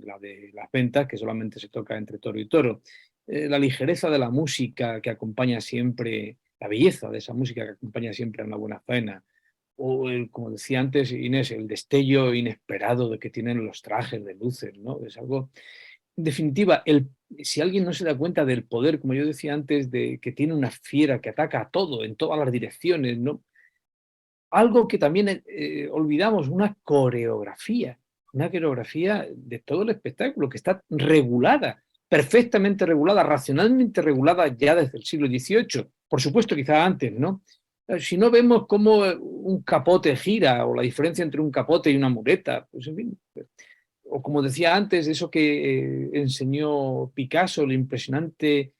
la de Las Ventas, que solamente se toca entre toro y toro. La ligereza de la música que acompaña siempre, la belleza de esa música que acompaña siempre a una buena faena, o como decía antes Inés, el destello inesperado de que tienen los trajes de luces, ¿no? Es algo, en definitiva, si alguien no se da cuenta del poder, como yo decía antes, de que tiene una fiera que ataca a todo, en todas las direcciones, ¿no? Algo que también olvidamos, una coreografía de todo el espectáculo, que está regulada, perfectamente regulada, racionalmente regulada ya desde el siglo XVIII, por supuesto quizá antes, ¿no? Si no vemos cómo un capote gira, o la diferencia entre un capote y una muleta, pues en fin, o como decía antes, eso que enseñó Picasso, lo impresionante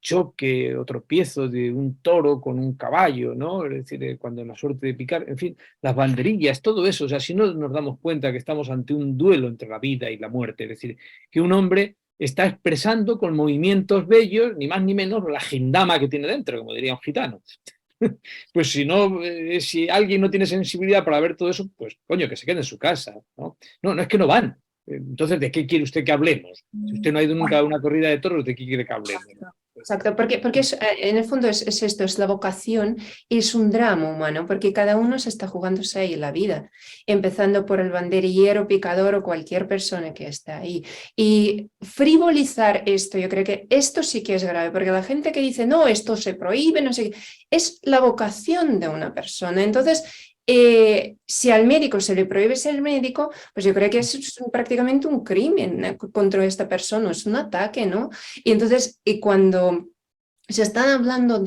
choque o tropiezo de un toro con un caballo, ¿no? Es decir, cuando la suerte de picar, en fin, las banderillas, todo eso, o sea, si no nos damos cuenta que estamos ante un duelo entre la vida y la muerte, es decir, que un hombre está expresando con movimientos bellos, ni más ni menos, la gindama que tiene dentro, como diría un gitano. Pues si no, si alguien no tiene sensibilidad para ver todo eso, pues coño, que se quede en su casa, ¿no? No, no es que no van. Entonces, ¿de qué quiere usted que hablemos? Si usted no ha ido nunca a una corrida de toros, ¿de qué quiere que hablemos? Exacto, porque en el fondo es esto, es la vocación, es un drama humano, porque cada uno se está jugándose ahí la vida, empezando por el banderillero, picador o cualquier persona que está ahí. Y frivolizar esto, yo creo que esto sí que es grave, porque la gente que dice, no, esto se prohíbe, no sé qué, es la vocación de una persona. Entonces, si al médico se le prohíbe ser médico, pues yo creo que es prácticamente un crimen contra esta persona, es un ataque, ¿no? Y entonces, cuando se están hablando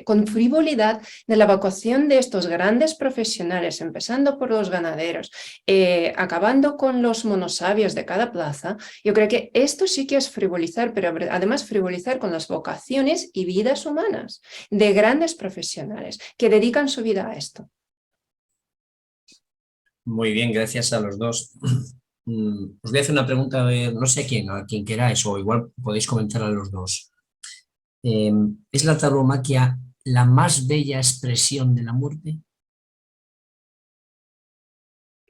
con frivolidad de la vocación de estos grandes profesionales, empezando por los ganaderos, acabando con los monosabios de cada plaza, yo creo que esto sí que es frivolizar, pero además frivolizar con las vocaciones y vidas humanas de grandes profesionales que dedican su vida a esto. Muy bien, gracias a los dos. Os voy a hacer una pregunta, no sé a quién queráis, o igual podéis comentar a los dos. ¿Es la tauromaquia la más bella expresión de la muerte?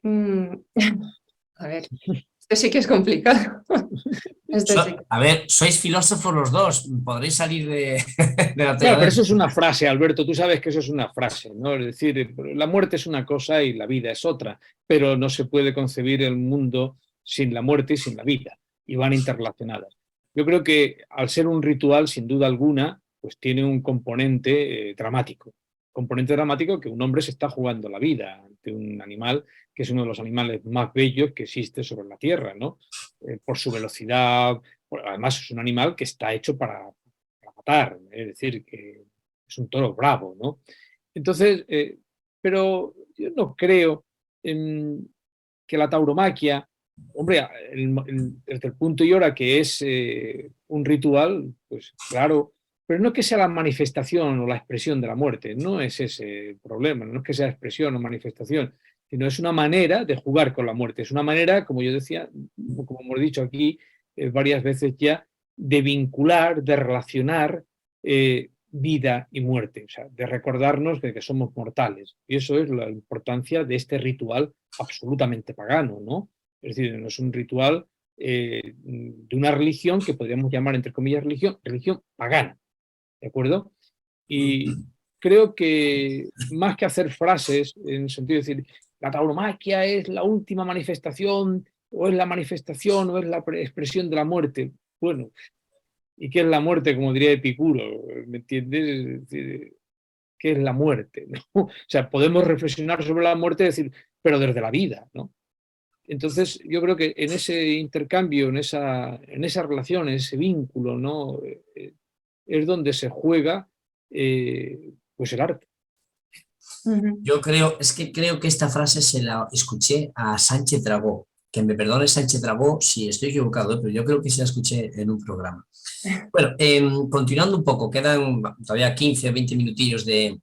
A ver, esto sí que es complicado. A ver, sois filósofos los dos, podréis salir de la Claro, pero eso es una frase, Alberto, tú sabes que eso es una frase, ¿no? Es decir, la muerte es una cosa y la vida es otra, pero no se puede concebir el mundo sin la muerte y sin la vida, y van interrelacionadas. Yo creo que al ser un ritual, sin duda alguna, pues tiene un componente dramático que un hombre se está jugando la vida ante un animal que es uno de los animales más bellos que existe sobre la Tierra, ¿no? Por su velocidad, además es un animal que está hecho para matar, es decir, que es un toro bravo, ¿no? Entonces, pero yo no creo que la tauromaquia, hombre, desde el punto y hora que es un ritual, pues claro, pero no que sea la manifestación o la expresión de la muerte, no es ese el problema, no es que sea expresión o manifestación, sino es una manera de jugar con la muerte, es una manera, como yo decía, como hemos dicho aquí varias veces ya, de vincular, de relacionar vida y muerte, o sea, de recordarnos de que somos mortales. Y eso es la importancia de este ritual absolutamente pagano, ¿no? Es decir, no es un ritual de una religión que podríamos llamar, entre comillas, religión pagana, ¿de acuerdo? Y creo que más que hacer frases en el sentido de decir la tauromaquia es la última manifestación o es la manifestación o es la expresión de la muerte, bueno, ¿y qué es la muerte? Como diría Epicuro, ¿me entiendes? Es decir, ¿qué es la muerte? ¿No? O sea, podemos reflexionar sobre la muerte y decir, pero desde la vida, ¿no? Entonces, yo creo que en ese intercambio, en esa relación, en ese vínculo, ¿no? Es donde se juega pues el arte. Yo creo que esta frase se la escuché a Sánchez Dragó, que me perdone Sánchez Dragó si estoy equivocado, pero yo creo que se la escuché en un programa. Bueno, continuando un poco, quedan todavía 15 o 20 minutillos de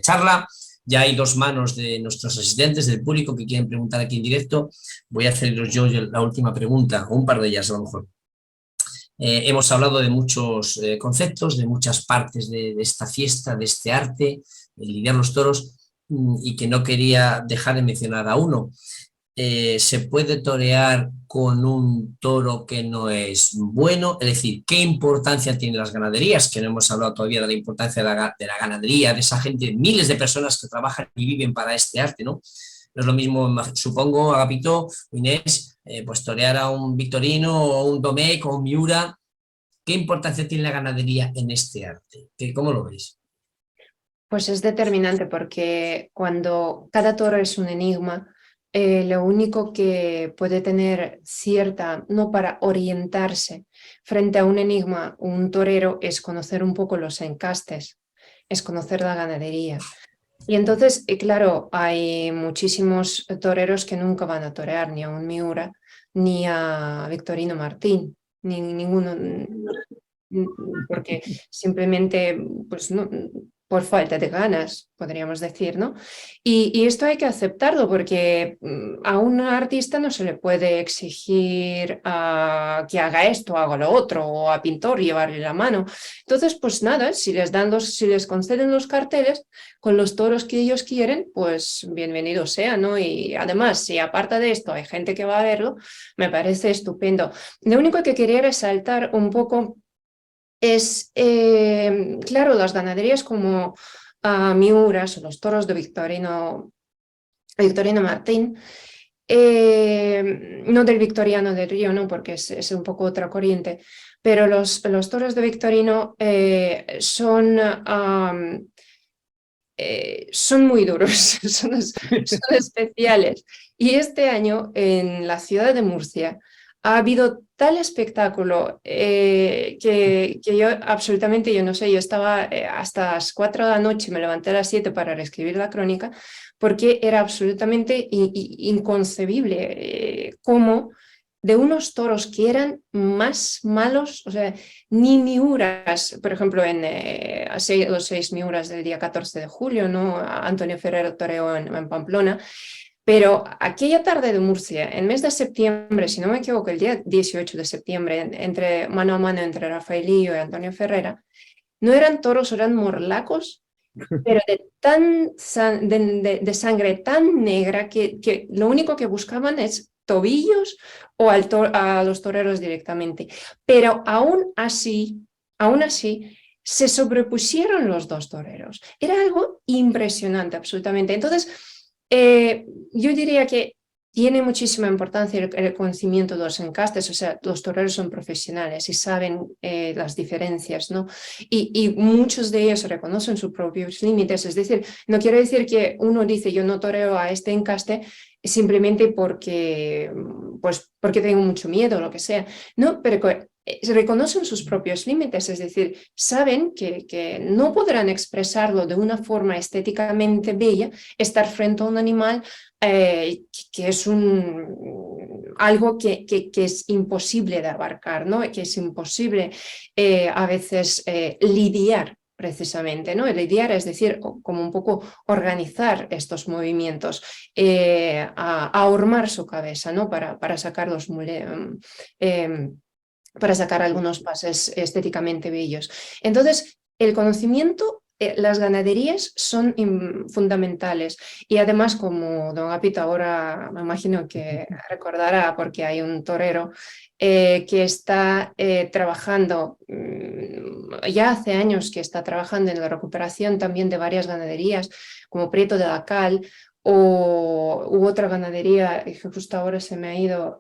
charla. Ya hay dos manos de nuestros asistentes, del público, que quieren preguntar aquí en directo. Voy a hacerles yo la última pregunta, o un par de ellas a lo mejor. Hemos hablado de muchos conceptos, de muchas partes de esta fiesta, de este arte, de lidiar los toros, y que no quería dejar de mencionar a uno. ¿Se puede torear con un toro que no es bueno? Es decir, ¿qué importancia tienen las ganaderías? Que no hemos hablado todavía de la importancia de la ganadería, de esa gente, miles de personas que trabajan y viven para este arte, ¿no? No es lo mismo, supongo, Agapito, Inés, pues torear a un Victorino o un Domecq o un Miura. ¿Qué importancia tiene la ganadería en este arte? ¿Cómo lo veis? Pues es determinante porque cuando cada toro es un enigma, lo único que puede tener cierta, no para orientarse frente a un enigma, un torero, es conocer un poco los encastes, es conocer la ganadería. Y entonces, claro, hay muchísimos toreros que nunca van a torear ni a un Miura, ni a Victorino Martín, ni ninguno, porque simplemente, pues no, por falta de ganas, podríamos decir, ¿no? Y esto hay que aceptarlo porque a un artista no se le puede exigir que haga esto, haga lo otro, o a pintor llevarle la mano. Entonces, pues nada, si les conceden los carteles con los toros que ellos quieren, pues bienvenido sea, ¿no? Y además, si aparte de esto hay gente que va a verlo, me parece estupendo. Lo único que quería resaltar un poco es, claro, las ganaderías como Miuras o los toros de Victorino Martín, no del Victoriano del Río, ¿no? Porque es un poco otra corriente, pero los toros de Victorino son muy duros, son especiales. Y este año en la ciudad de Murcia ha habido tal espectáculo que yo absolutamente, yo no sé, yo estaba hasta las 4 de la noche, me levanté a las 7 para reescribir la crónica, porque era absolutamente inconcebible cómo de unos toros que eran más malos, o sea, ni Miuras, por ejemplo, en los 6 Miuras del día 14 de julio, ¿no? Antonio Ferrero toreó en Pamplona, pero aquella tarde de Murcia, en mes de septiembre, si no me equivoco, el día 18 de septiembre, entre mano a mano entre Rafaelillo y Antonio Ferrera, no eran toros, eran morlacos, pero de sangre tan negra que lo único que buscaban es tobillos o a los toreros directamente. Pero aún así, se sobrepusieron los dos toreros. Era algo impresionante, absolutamente. Entonces, yo diría que tiene muchísima importancia el conocimiento de los encastes, o sea, los toreros son profesionales y saben las diferencias, ¿no? Y muchos de ellos reconocen sus propios límites, es decir, no quiere decir que uno dice yo no toreo a este encaste simplemente porque tengo mucho miedo o lo que sea, no, pero reconocen sus propios límites, es decir, saben que no podrán expresarlo de una forma estéticamente bella, estar frente a un animal que es algo que es imposible de abarcar, ¿no? Que es imposible a veces lidiar precisamente, ¿no? El lidiar es decir, como un poco organizar estos movimientos, ahormar su cabeza, ¿no? Para sacar para sacar algunos pases estéticamente bellos. Entonces, el conocimiento, las ganaderías son fundamentales y además, como don Agapito ahora me imagino que recordará, porque hay un torero que está trabajando, ya hace años que está trabajando en la recuperación también de varias ganaderías, como Prieto de la Cal u otra ganadería, que justo ahora se me ha ido...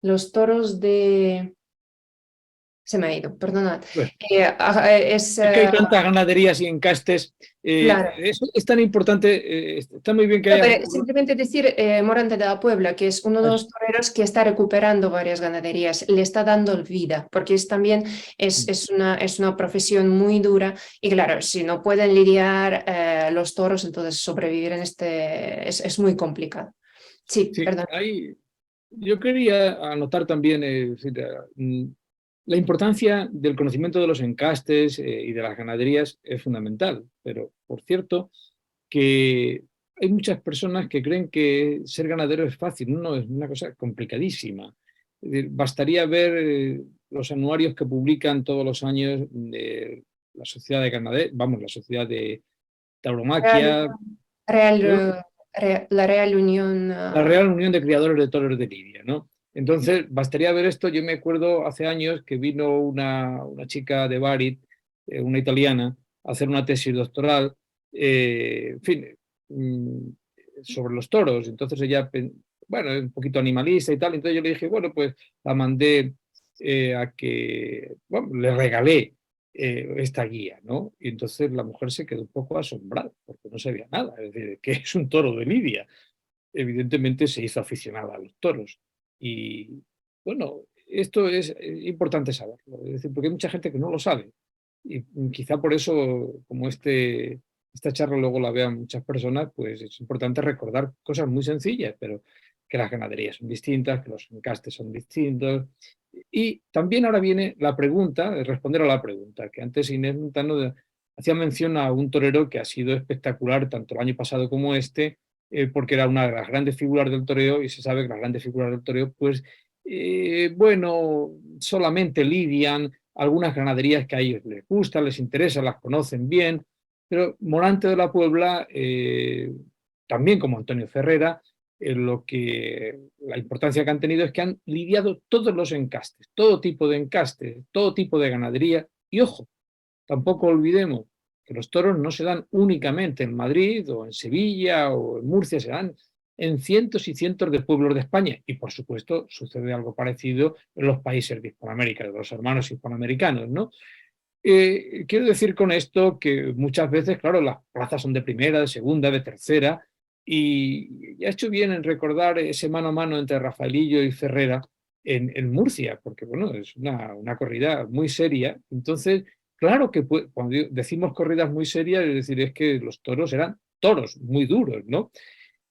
los toros de... Se me ha ido, perdonad. Bueno, es que hay tantas ganaderías y encastes. Claro. Es tan importante, está muy bien que No, haya... pero simplemente decir Morante de la Puebla, que es uno de los toreros que está recuperando varias ganaderías, le está dando vida, porque también es una profesión muy dura y claro, si no pueden lidiar los toros, entonces sobrevivir en es muy complicado. Sí, Sí, perdón. yo quería anotar también la importancia del conocimiento de los encastes y de las ganaderías es fundamental, pero por cierto que hay muchas personas que creen que ser ganadero es fácil, no, es una cosa complicadísima. Bastaría ver los anuarios que publican todos los años la Sociedad de Ganadería, vamos, la Sociedad de Tauromaquia, La Real Unión. la Real Unión de Criadores de Toros de Lidia, ¿no? Entonces, bastaría ver esto. Yo me acuerdo hace años que vino una chica de Bari, una italiana, a hacer una tesis doctoral, en fin, sobre los toros. Entonces ella, bueno, es un poquito animalista y tal. Entonces yo le dije, bueno, pues la mandé a que, bueno, le regalé esta guía, ¿no? Y entonces la mujer se quedó un poco asombrada, porque no sabía nada. Es decir, ¿qué es un toro de Lidia? Evidentemente se hizo aficionada a los toros. Y bueno, esto es importante saberlo, es decir, porque hay mucha gente que no lo sabe. Y quizá por eso, como esta charla luego la vean muchas personas, pues es importante recordar cosas muy sencillas, pero que las ganaderías son distintas, que los encastes son distintos. Y también ahora viene la pregunta, responder a la pregunta, que antes Inés Montano hacía mención a un torero que ha sido espectacular tanto el año pasado como este, porque era una de las grandes figuras del toreo, y se sabe que las grandes figuras del toreo, pues, bueno, solamente lidian algunas ganaderías que a ellos les gustan, les interesa, las conocen bien, pero Morante de la Puebla, también como Antonio Ferrera, la importancia que han tenido es que han lidiado todos los encastes, todo tipo de encastes, todo tipo de ganadería, y ojo, tampoco olvidemos que los toros no se dan únicamente en Madrid o en Sevilla o en Murcia, se dan en cientos y cientos de pueblos de España. Y por supuesto sucede algo parecido en los países de Hispanoamérica, de los hermanos hispanoamericanos, ¿no? Quiero decir con esto que muchas veces, claro, las plazas son de primera, de segunda, de tercera, y ha hecho bien en recordar ese mano a mano entre Rafaelillo y Ferrera en Murcia, porque bueno, es una corrida muy seria. Entonces, claro que cuando decimos corridas muy serias, es decir, es que los toros eran toros muy duros, ¿no?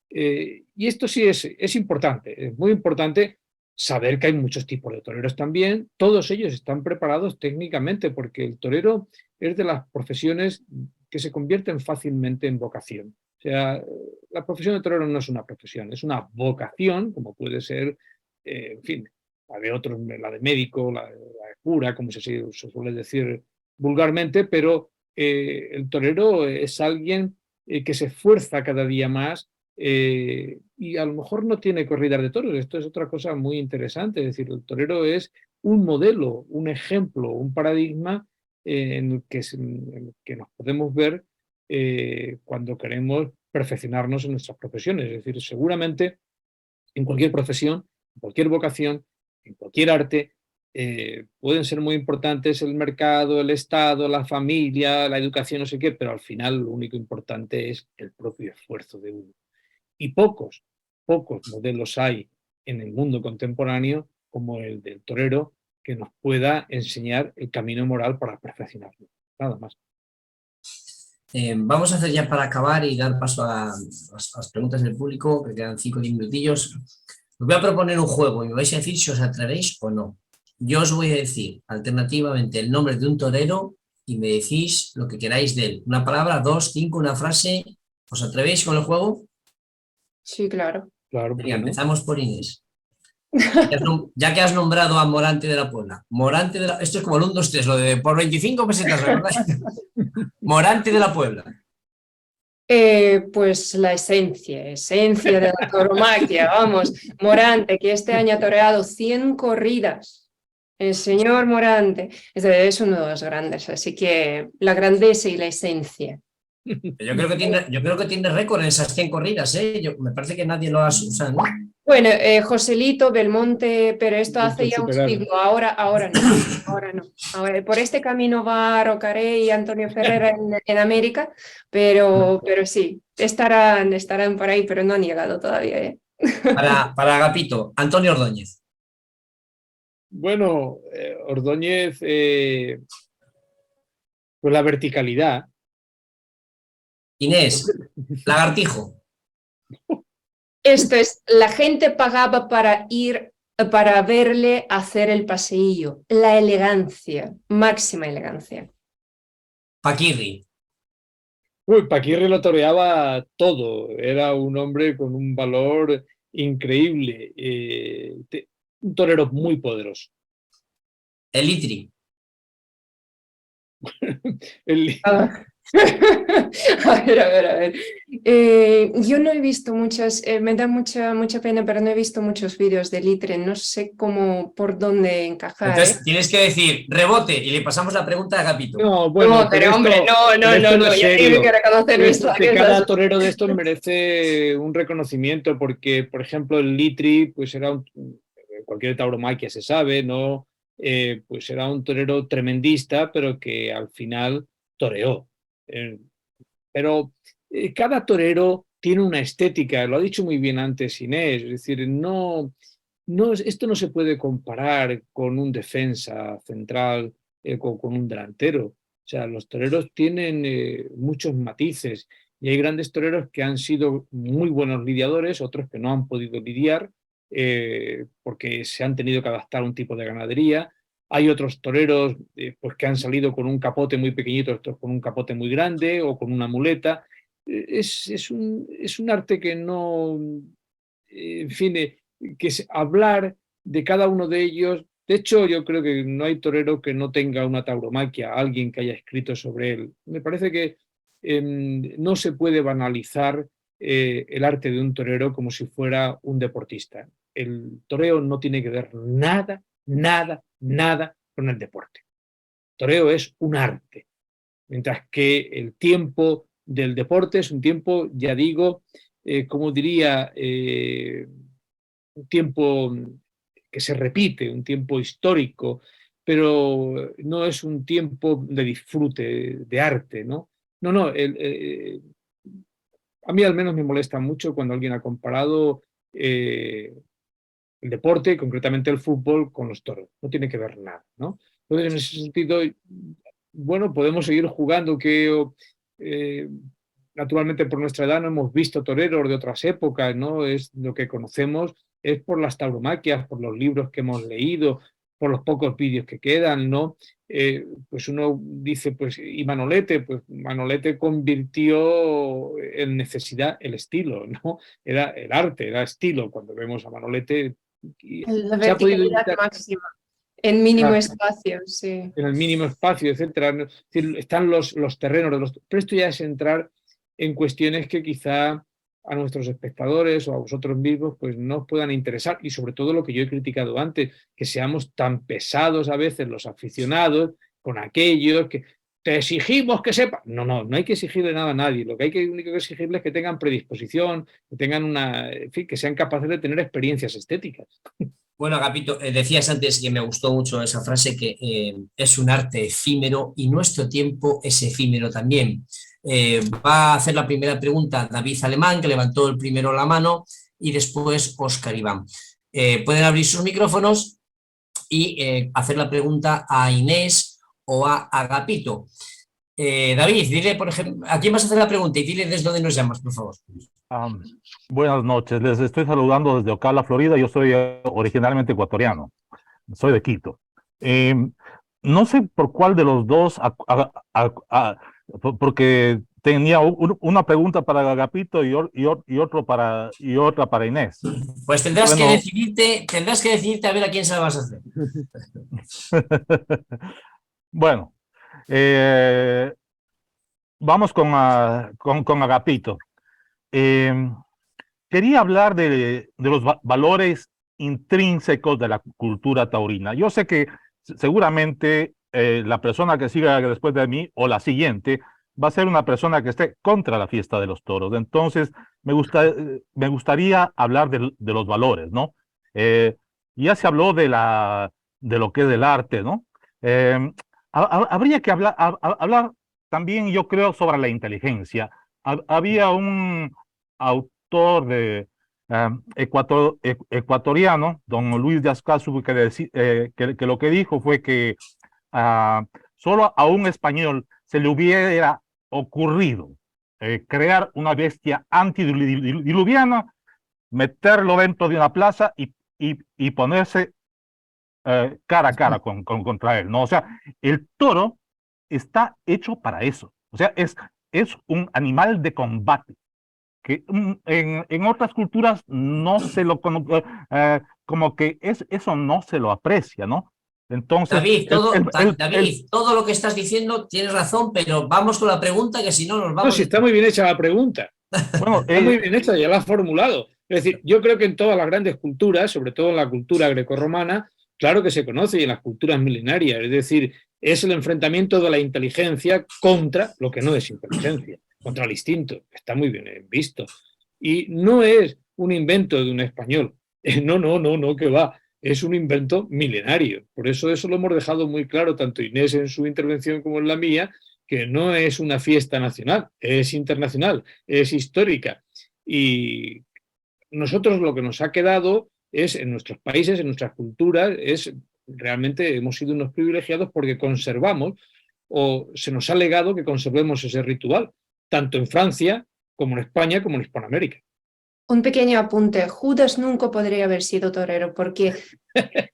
Y esto sí es importante, es muy importante saber que hay muchos tipos de toreros también, todos ellos están preparados técnicamente, porque el torero es de las profesiones que se convierten fácilmente en vocación. O sea, la profesión de torero no es una profesión, es una vocación, como puede ser, en fin, la de otros, la de médico, la de cura, como se suele decir vulgarmente, pero el torero es alguien que se esfuerza cada día más, y a lo mejor no tiene corridas de toros. Esto es otra cosa muy interesante, es decir, el torero es un modelo, un ejemplo, un paradigma en el que nos podemos ver cuando queremos perfeccionarnos en nuestras profesiones. Es decir, seguramente en cualquier profesión, en cualquier vocación, en cualquier arte, pueden ser muy importantes el mercado, el Estado, la familia, la educación, no sé qué, pero al final lo único importante es el propio esfuerzo de uno. Y pocos modelos hay en el mundo contemporáneo como el del torero que nos pueda enseñar el camino moral para perfeccionarlo. Nada más. Vamos a hacer ya para acabar y dar paso a las preguntas del público, que quedan 5 o 10 minutillos. Os voy a proponer un juego y me vais a decir si os atrevéis o no. Yo os voy a decir alternativamente el nombre de un torero y me decís lo que queráis de él. Una palabra, 2, 5, una frase. ¿Os atrevéis con el juego? Sí, claro. Claro, Venga, ¿no? empezamos por Inés. Ya que has nombrado a Morante de la Puebla. Esto es como el 1, 2, 3, lo de por 25 pesetas, ¿verdad? Morante de la Puebla. Pues la esencia de la tauromaquia, vamos. Morante, que este año ha toreado 100 corridas. El señor Morante es uno de los grandes, así que la grandeza y la esencia. Yo creo que tiene récord en esas 100 corridas, ¿eh? Me parece que nadie lo ha usado, ¿no? Bueno, Joselito, Belmonte, pero esto hace ya un siglo, ahora no. Ahora, por este camino va Rocaré y Antonio Ferrera en América, pero sí, estarán por ahí, pero no han llegado todavía, ¿eh? Para Agapito, Antonio Ordóñez. Bueno, Ordóñez, pues la verticalidad. Inés, Lagartijo. Esto es, la gente pagaba para ir, para verle hacer el paseillo, la elegancia, máxima elegancia. Paquirri. Uy, Paquirri lo toreaba todo, era un hombre con un valor increíble, un torero muy poderoso. El litri. Ah. A ver. Yo no he visto muchas, me da mucha pena, pero no he visto muchos vídeos de litre, no sé cómo, por dónde encajar. Entonces tienes que decir rebote y le pasamos la pregunta a Agapito. No, bueno, No, pero hombre, esto no, es ya serio. tengo que reconocer Cada torero de estos merece un reconocimiento porque, por ejemplo, el litri, pues era cualquier tauromaquia se sabe, ¿no? Pues era un torero tremendista, pero que al final toreó. Pero cada torero tiene una estética, lo ha dicho muy bien antes Inés, es decir, esto no se puede comparar con un defensa central, con un delantero. O sea, los toreros tienen muchos matices y hay grandes toreros que han sido muy buenos lidiadores, otros que no han podido lidiar porque se han tenido que adaptar a un tipo de ganadería. Hay otros toreros pues que han salido con un capote muy pequeñito, otros con un capote muy grande o con una muleta. Es un arte que no, en fin, que es hablar de cada uno de ellos. De hecho, yo creo que no hay torero que no tenga una tauromaquia, alguien que haya escrito sobre él. Me parece que no se puede banalizar el arte de un torero como si fuera un deportista. El toreo no tiene que ver nada con el deporte. El toreo es un arte, mientras que el tiempo del deporte es un tiempo, ya digo, como diría, un tiempo que se repite, un tiempo histórico, pero no es un tiempo de disfrute, de arte, ¿no? No, a mí al menos me molesta mucho cuando alguien ha comparado el deporte, concretamente el fútbol, con los toros. No tiene que ver nada, ¿no? Entonces, en ese sentido, bueno, podemos seguir jugando que naturalmente por nuestra edad no hemos visto toreros de otras épocas, ¿no? Es lo que conocemos, es por las tauromaquias, por los libros que hemos leído, por los pocos vídeos que quedan, ¿no? Pues uno dice, pues, y Manolete, pues Manolete convirtió en necesidad el estilo, ¿no? Era el arte, era estilo. Cuando vemos a Manolete, La se ha podido verticalidad imitar, máxima, en mínimo claro, espacio, sí. en el mínimo espacio, etcétera. Es decir, están los terrenos de los. Pero esto ya es entrar en cuestiones que quizá a nuestros espectadores o a vosotros mismos pues no os puedan interesar, y sobre todo lo que yo he criticado antes, que seamos tan pesados a veces los aficionados con aquellos que te exigimos que sepan. No hay que exigirle nada a nadie. Lo que único que exigirles es que tengan predisposición, que tengan en fin, que sean capaces de tener experiencias estéticas. Bueno, Agapito, decías antes que me gustó mucho esa frase, que es un arte efímero y nuestro tiempo es efímero también. Va a hacer la primera pregunta David Alemán, que levantó el primero la mano, y después Óscar Iván. Pueden abrir sus micrófonos y hacer la pregunta a Inés o a Agapito. David, dile, por ejemplo, ¿a quién vas a hacer la pregunta? Y dile desde dónde nos llamas, por favor. Buenas noches, les estoy saludando desde Ocala, Florida. Yo soy originalmente ecuatoriano, soy de Quito. No sé por cuál de los dos, porque tenía una pregunta para Agapito y otra para Inés. Pues tendrás que decidirte a ver a quién se la vas a hacer. Bueno, vamos con Agapito. Quería hablar de los valores intrínsecos de la cultura taurina. Yo sé que seguramente la persona que siga después de mí o la siguiente va a ser una persona que esté contra la fiesta de los toros. Entonces, me gustaría hablar de los valores, ¿no? Ya se habló de lo que es el arte, ¿no? Habría que hablar también, yo creo, sobre la inteligencia. Había un autor ecuatoriano, don Luis de Ascazu, que lo que dijo fue que solo a un español se le hubiera ocurrido crear una bestia antidiluviana, meterlo dentro de una plaza y ponerse cara a cara contra él, ¿no? O sea, el toro está hecho para eso. O sea, es un animal de combate que en otras culturas no se lo como que eso no se lo aprecia, ¿no? Entonces, David, David, todo lo que estás diciendo tienes razón, pero vamos con la pregunta, que si no nos No, vamos... si está muy bien hecha la pregunta. bueno, Está muy bien hecha, ya la has formulado. Es decir, yo creo que en todas las grandes culturas, sobre todo en la cultura grecorromana, claro que se conoce, y en las culturas milenarias. Es decir, es el enfrentamiento de la inteligencia contra lo que no es inteligencia, contra el instinto. Está muy bien visto. Y no es un invento de un español. No, que va. Es un invento milenario. Por eso lo hemos dejado muy claro, tanto Inés en su intervención como en la mía, que no es una fiesta nacional, es internacional, es histórica. Y nosotros lo que nos ha quedado es, en nuestros países, en nuestras culturas, es realmente hemos sido unos privilegiados porque conservamos, o se nos ha legado que conservemos ese ritual, tanto en Francia como en España como en Hispanoamérica. Un pequeño apunte, Judas nunca podría haber sido torero porque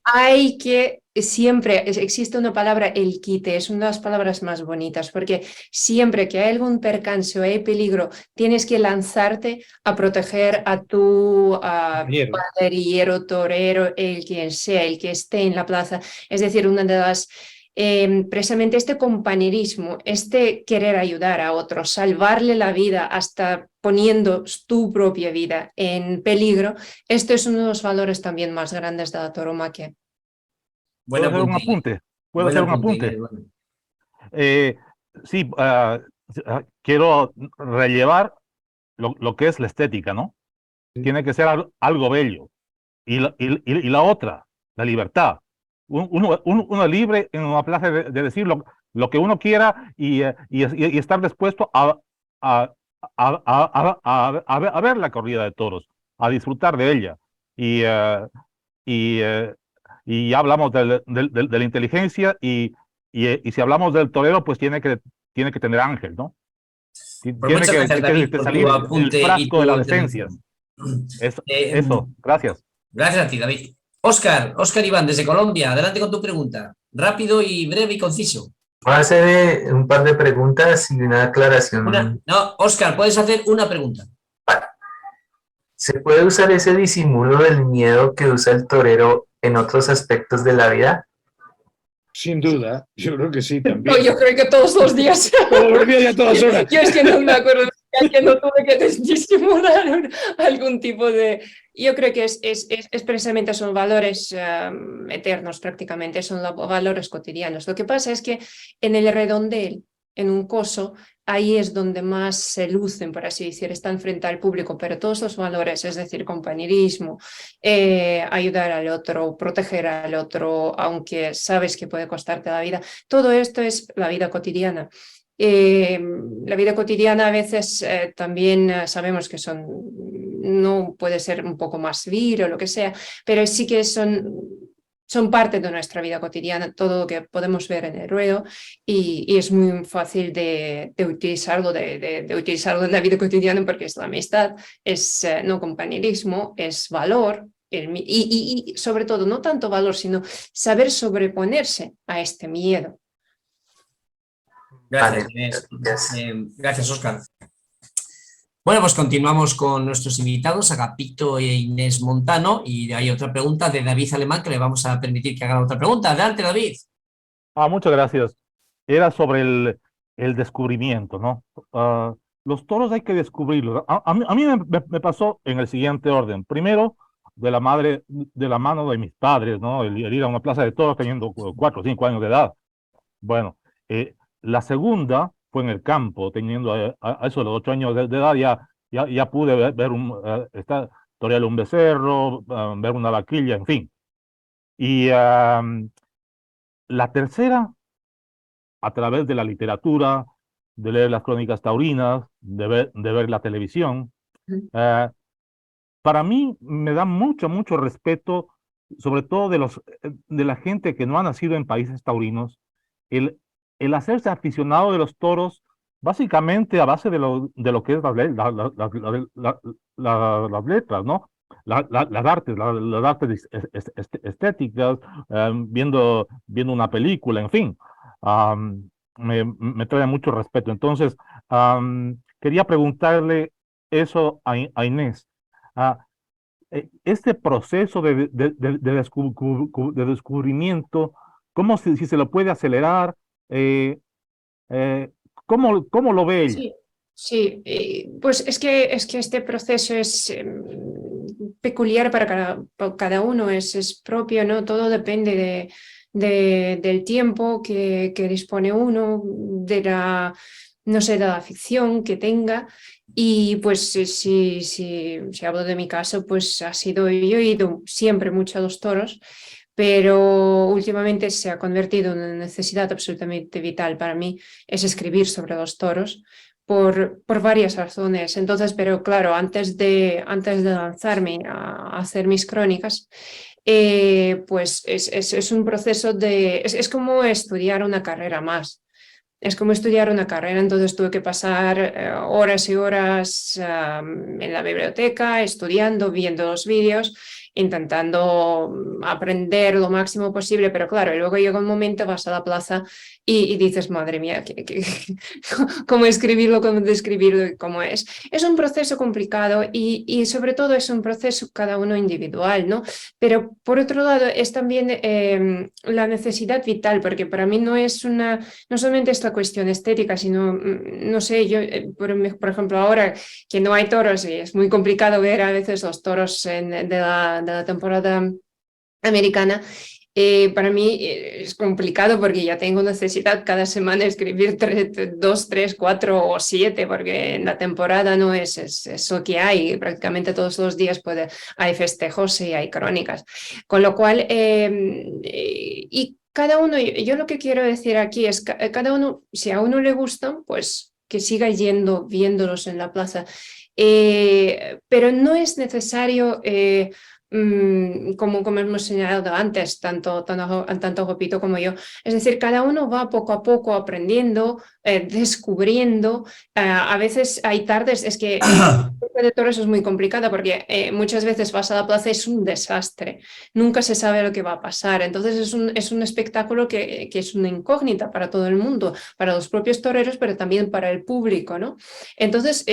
hay que, siempre existe una palabra, el quite, es una de las palabras más bonitas, porque siempre que hay algún percance o hay peligro, tienes que lanzarte a proteger a tu cuadrillero, torero, el quien sea, el que esté en la plaza. Es decir, una de las... precisamente este compañerismo, este querer ayudar a otros, salvarle la vida hasta poniendo tu propia vida en peligro, esto es uno de los valores también más grandes de la tauromaquia. ¿puedo hacer un apunte? ¿Puedo hacer un apunte? Sí, quiero relevar lo que es la estética, ¿no? Sí. Tiene que ser algo bello. Y la otra, la libertad. Uno libre en una plaza de decir lo que uno quiera y estar dispuesto a ver la corrida de toros, a disfrutar de ella. Y ya hablamos de la inteligencia y si hablamos del torero, pues tiene que tener ángel, ¿no? Pues Tiene muchas gracias, David, por salir tu el apunte y frasco tu de la intervención. decencia. Eso, gracias. Gracias a ti, David. Óscar Iván, desde Colombia, adelante con tu pregunta. Rápido y breve y conciso. Voy a hacer un par de preguntas y una aclaración. No, Óscar, puedes hacer una pregunta. ¿Se puede usar ese disimulo del miedo que usa el torero en otros aspectos de la vida? Sin duda, yo creo que sí también. No, yo creo que todos los días. Todos los días y a todas horas. Yo es que no me acuerdo, es que no tuve que disimular algún tipo de... Yo creo que es precisamente son valores eternos prácticamente, son valores cotidianos. Lo que pasa es que en el redondel, en un coso, ahí es donde más se lucen, por así decir, están frente al público, pero todos los valores, es decir, compañerismo, ayudar al otro, proteger al otro, aunque sabes que puede costarte la vida, todo esto es la vida cotidiana. La vida cotidiana a veces también sabemos que no puede ser un poco más vil o lo que sea, pero sí que son parte de nuestra vida cotidiana, todo lo que podemos ver en el ruedo y es muy fácil de utilizarlo, de utilizarlo en la vida cotidiana porque es la amistad, es no compañerismo, es valor. Y sobre todo, no tanto valor, sino saber sobreponerse a este miedo. Gracias, Vale, Inés. gracias. Gracias, Óscar. Bueno, pues continuamos con nuestros invitados, Agapito e Inés Montano, y hay otra pregunta de David Alemán que le vamos a permitir que haga otra pregunta. Adelante, David. Muchas gracias. Era sobre el descubrimiento, ¿no? Los toros hay que descubrirlos. A mí me pasó en el siguiente orden. Primero, de la mano de mis padres, ¿no? El ir a una plaza de toros teniendo 4 o 5 años de edad. Bueno, la segunda fue en el campo, teniendo a eso de los 8 años de edad, ya pude ver torear un becerro, ver una vaquilla, en fin. Y la tercera, a través de la literatura, de leer las crónicas taurinas, de ver la televisión. Para mí me da mucho respeto, sobre todo de la gente que no ha nacido en países taurinos, el hacerse aficionado de los toros, básicamente a base de lo que es las letras, ¿no? Las artes estéticas, viendo una película, en fin. Me trae mucho respeto. Entonces, quería preguntarle eso a Inés. Este proceso de descubrimiento, ¿Cómo si se lo puede acelerar? ¿Cómo lo ve él? Sí, sí, pues es que este proceso es peculiar para cada uno, es propio, ¿no? Todo depende del tiempo que dispone uno, de la, no sé, de la ficción que tenga. Y pues si hablo de mi caso, pues yo he ido siempre mucho a los toros, pero últimamente se ha convertido en una necesidad absolutamente vital para mí, es escribir sobre los toros por varias razones. Entonces, pero claro, antes de lanzarme a hacer mis crónicas, pues es un proceso es como estudiar una carrera más. Es como estudiar una carrera, entonces tuve que pasar horas y horas en la biblioteca, estudiando, viendo los vídeos, intentando aprender lo máximo posible, pero claro, y luego llega un momento, vas a la plaza y dices, madre mía, ¿cómo escribirlo, cómo describirlo, cómo es? Es un proceso complicado y sobre todo es un proceso cada uno individual, ¿no? Pero por otro lado es también la necesidad vital, porque para mí no solamente esta cuestión estética, sino, no sé, yo, por ejemplo, ahora que no hay toros y es muy complicado ver a veces los toros de la temporada americana. Para mí es complicado porque ya tengo necesidad cada semana escribir 2, 3, 4 o 7, porque en la temporada no es lo que hay. Prácticamente todos los días hay festejos y hay crónicas. Con lo cual, y cada uno, yo lo que quiero decir aquí es que cada uno, si a uno le gustan, pues que siga yendo, viéndolos en la plaza. Pero no es necesario... como hemos señalado antes, tanto Jopito como yo. Es decir, cada uno va poco a poco aprendiendo, descubriendo. A veces hay tardes, es que de toros es muy complicada porque muchas veces vas a la plaza y es un desastre. Nunca se sabe lo que va a pasar. Entonces es un espectáculo que es una incógnita para todo el mundo, para los propios toreros, pero también para el público, ¿no? Entonces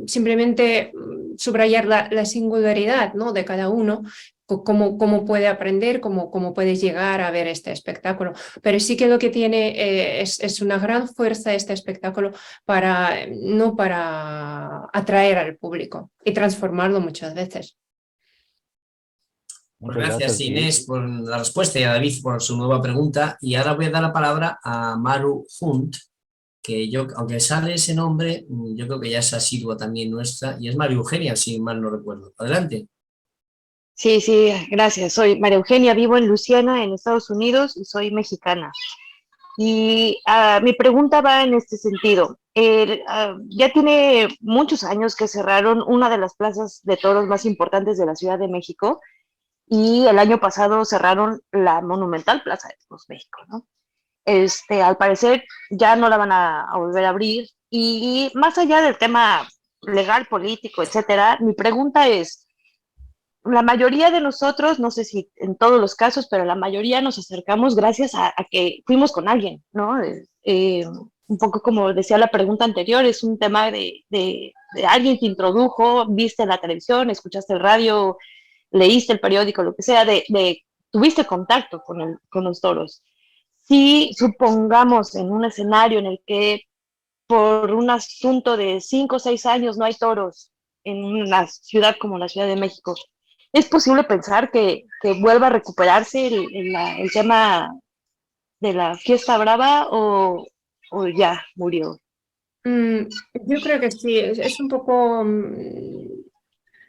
simplemente subrayar la singularidad, ¿no?, de cada uno, cómo puede aprender, cómo puede llegar a ver este espectáculo. Pero sí que lo que tiene es una gran fuerza este espectáculo para atraer al público y transformarlo muchas veces. Pues gracias, Inés, por la respuesta y a David por su nueva pregunta. Y ahora voy a dar la palabra a Maru Hunt, que yo, aunque sale ese nombre, yo creo que ya es asidua también nuestra, y es María Eugenia, si mal no recuerdo. Adelante. Sí, sí, gracias. Soy María Eugenia, vivo en Luisiana, en Estados Unidos, y soy mexicana. Y mi pregunta va en este sentido. Ya tiene muchos años que cerraron una de las plazas de toros más importantes de la Ciudad de México, y el año pasado cerraron la monumental Plaza de Toros México, ¿no? Al parecer ya no la van a volver a abrir. Y más allá del tema legal, político, etcétera, mi pregunta es, la mayoría de nosotros, no sé si en todos los casos, pero la mayoría nos acercamos gracias a que fuimos con alguien, ¿no? Un poco como decía la pregunta anterior, es un tema de alguien que introdujo, viste la televisión, escuchaste el radio, leíste el periódico, lo que sea, tuviste contacto con los toros. Si supongamos en un escenario en el que por un asunto de 5 o 6 años no hay toros en una ciudad como la Ciudad de México, ¿es posible pensar que vuelva a recuperarse el tema de la fiesta brava o ya murió? Yo creo que sí, es un poco...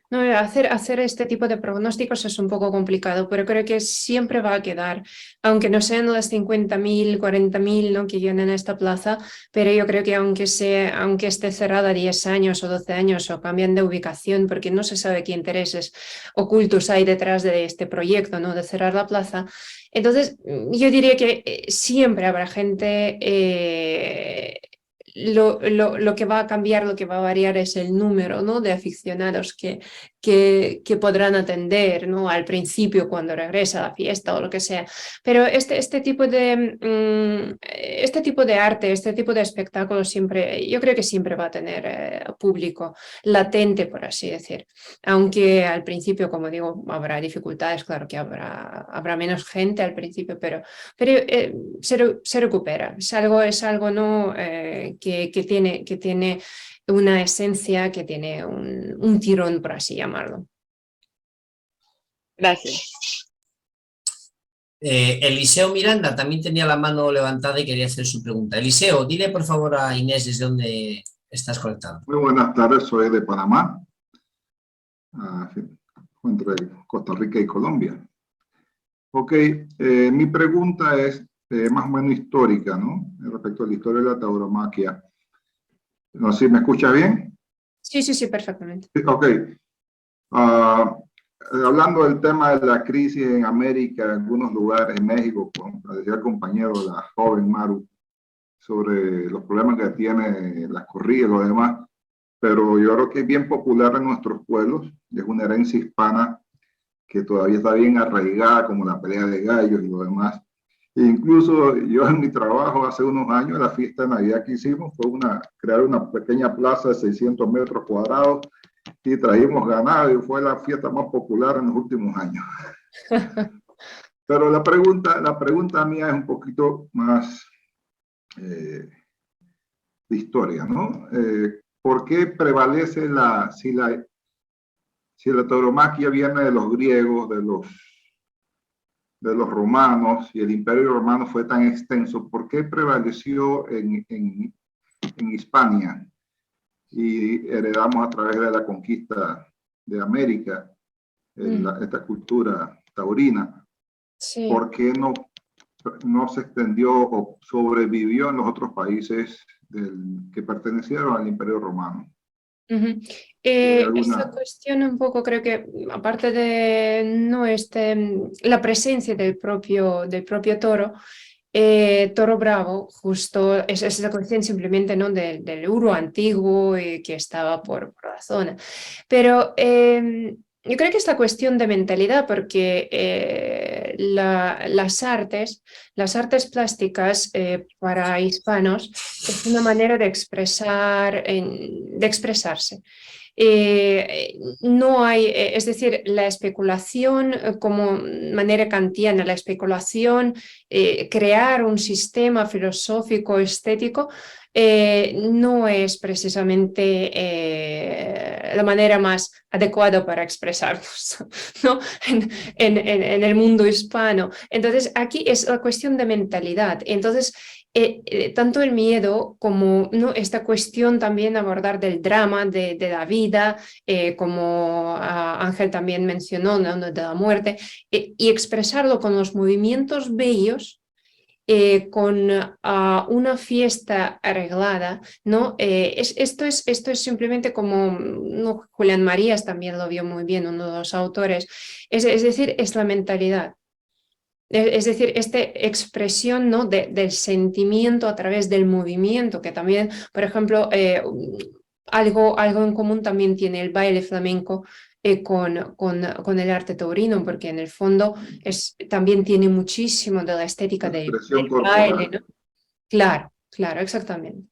No, hacer este tipo de pronósticos es un poco complicado, pero creo que siempre va a quedar, aunque no sean las 50.000, 40.000, ¿no?, que llenan esta plaza, pero yo creo que aunque esté cerrada 10 años o 12 años o cambien de ubicación, porque no se sabe qué intereses ocultos hay detrás de este proyecto, ¿no?, de cerrar la plaza, entonces yo diría que siempre habrá gente lo que va a cambiar, lo que va a variar es el número, ¿no?, de aficionados que podrán atender, ¿no?, al principio cuando regresa a la fiesta o lo que sea. Pero este tipo de arte, este tipo de espectáculo siempre, yo creo que siempre va a tener público latente, por así decir. Aunque al principio, como digo, habrá dificultades, claro que habrá menos gente al principio, pero se recupera. Es algo ¿no?, que tiene una esencia, que tiene un tirón, por así llamarlo. Gracias. Eliseo Miranda también tenía la mano levantada y quería hacer su pregunta. Eliseo, dile por favor a Inés desde dónde estás conectado. Muy buenas tardes, soy de Panamá, entre Costa Rica y Colombia. Ok, mi pregunta es más o menos histórica, ¿no? Respecto a la historia de la tauromaquia. No sé si me escucha bien. Sí, perfectamente. Ok. Hablando del tema de la crisis en América, en algunos lugares, en México, como decía el compañero, la joven Maru, sobre los problemas que tiene las corridas y lo demás, pero yo creo que es bien popular en nuestros pueblos, es una herencia hispana que todavía está bien arraigada, como la pelea de gallos y lo demás. E incluso yo en mi trabajo hace unos años, la fiesta de Navidad que hicimos fue crear una pequeña plaza de 600 metros cuadrados y trajimos ganado y fue la fiesta más popular en los últimos años. Pero la pregunta mía es un poquito más de historia, ¿no? ¿Por qué prevalece si la tauromaquia viene de los griegos, de los romanos, y el imperio romano fue tan extenso, ¿por qué prevaleció en Hispania y heredamos a través de la conquista de América esta cultura taurina? Sí. ¿Por qué no se extendió o sobrevivió en los otros países que pertenecieron al imperio romano? Esta cuestión un poco, creo que aparte de no la presencia del propio toro, toro bravo, justo es la cuestión simplemente, ¿no?, del uro antiguo que estaba por la zona. Pero yo creo que es la cuestión de mentalidad, porque las artes plásticas para hispanos es una manera de expresarse. No hay, es decir, la especulación como manera kantiana, la especulación, crear un sistema filosófico, estético, no es precisamente la manera más adecuada para expresarnos, ¿no?, en el mundo hispano. Entonces, aquí es la cuestión de mentalidad. Entonces, tanto el miedo como, ¿no?, esta cuestión también abordar del drama, de la vida, como Ángel también mencionó, ¿no?, de la muerte, y expresarlo con los movimientos bellos, con una fiesta arreglada, ¿no? Esto es simplemente como, ¿no?, Julián Marías también lo vio muy bien, uno de los autores, es decir, es la mentalidad. Es decir, esta expresión, ¿no?, del sentimiento a través del movimiento, que también, por ejemplo, algo en común también tiene el baile flamenco con el arte taurino, porque en el fondo también tiene muchísimo de la estética del baile, ¿no? Claro, exactamente.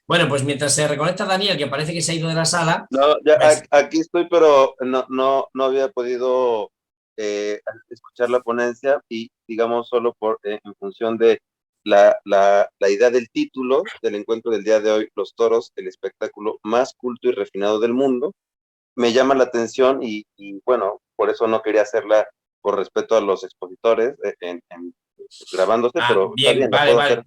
Bueno, pues mientras se reconecta Daniel, que parece que se ha ido de la sala. No, ya pues... aquí estoy, pero no había podido escuchar la ponencia y, digamos, solo en función de la idea del título del encuentro del día de hoy, Los Toros, el espectáculo más culto y refinado del mundo, me llama la atención y bueno, por eso no quería hacerla por respeto a los expositores grabándose, pero bien, está bien, vale. hacer.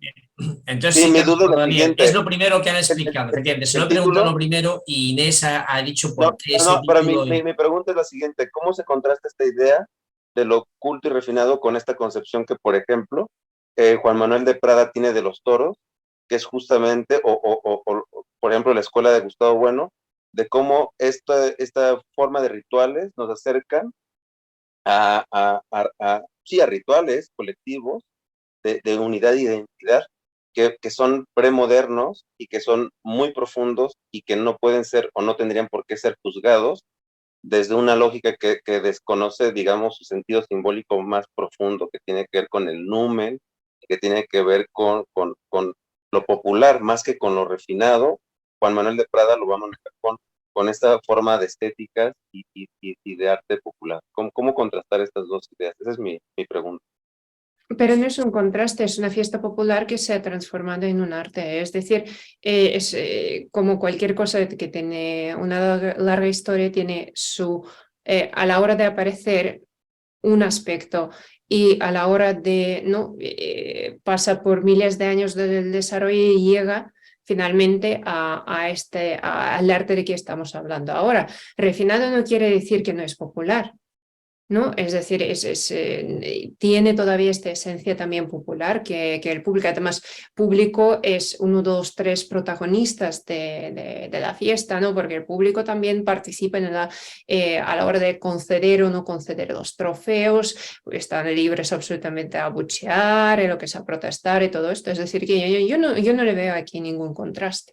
Entonces, sí, mi duda es la siguiente. Es lo primero que han explicado, ¿entiendes? Se lo he preguntado lo primero y Inés ha dicho por qué ese pero título... mi pregunta es la siguiente: ¿cómo se contrasta esta idea de lo culto y refinado con esta concepción que, por ejemplo, Juan Manuel de Prada tiene de los toros, que es justamente, por ejemplo, la escuela de Gustavo Bueno, de cómo esta forma de rituales nos acercan a rituales colectivos de unidad e identidad, que son premodernos y que son muy profundos y que no pueden ser o no tendrían por qué ser juzgados desde una lógica que desconoce, digamos, su sentido simbólico más profundo, que tiene que ver con el numen, que tiene que ver con lo popular más que con lo refinado. Juan Manuel de Prada lo va a manejar con esta forma de estética y de arte popular. ¿Cómo contrastar estas dos ideas? Esa es mi pregunta. Pero no es un contraste, es una fiesta popular que se ha transformado en un arte. Es decir, es como cualquier cosa que tiene una larga historia, tiene su, a la hora de aparecer un aspecto y a la hora de, ¿no? Pasa por miles de años del desarrollo y llega finalmente al arte de que estamos hablando ahora. Refinado no quiere decir que no es popular, ¿no? Es decir, tiene todavía esta esencia también popular que el público, además, público es 1, 2, 3 protagonistas de la fiesta, ¿no? Porque el público también participa a la hora de conceder o no conceder los trofeos, están libres absolutamente a abuchear, lo que es a protestar y todo esto. Es decir, que yo no le veo aquí ningún contraste.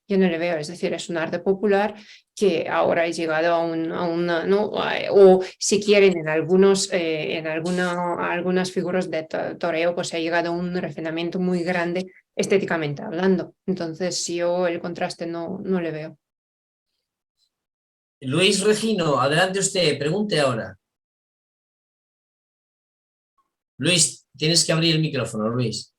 Yo no le veo, es decir, es un arte popular que ahora ha llegado a una, ¿no? O si quieren, en algunas figuras de toreo, pues ha llegado a un refinamiento muy grande estéticamente hablando. Entonces yo el contraste no le veo. Luis Regino, adelante usted, pregunte ahora. Luis, tienes que abrir el micrófono, Luis.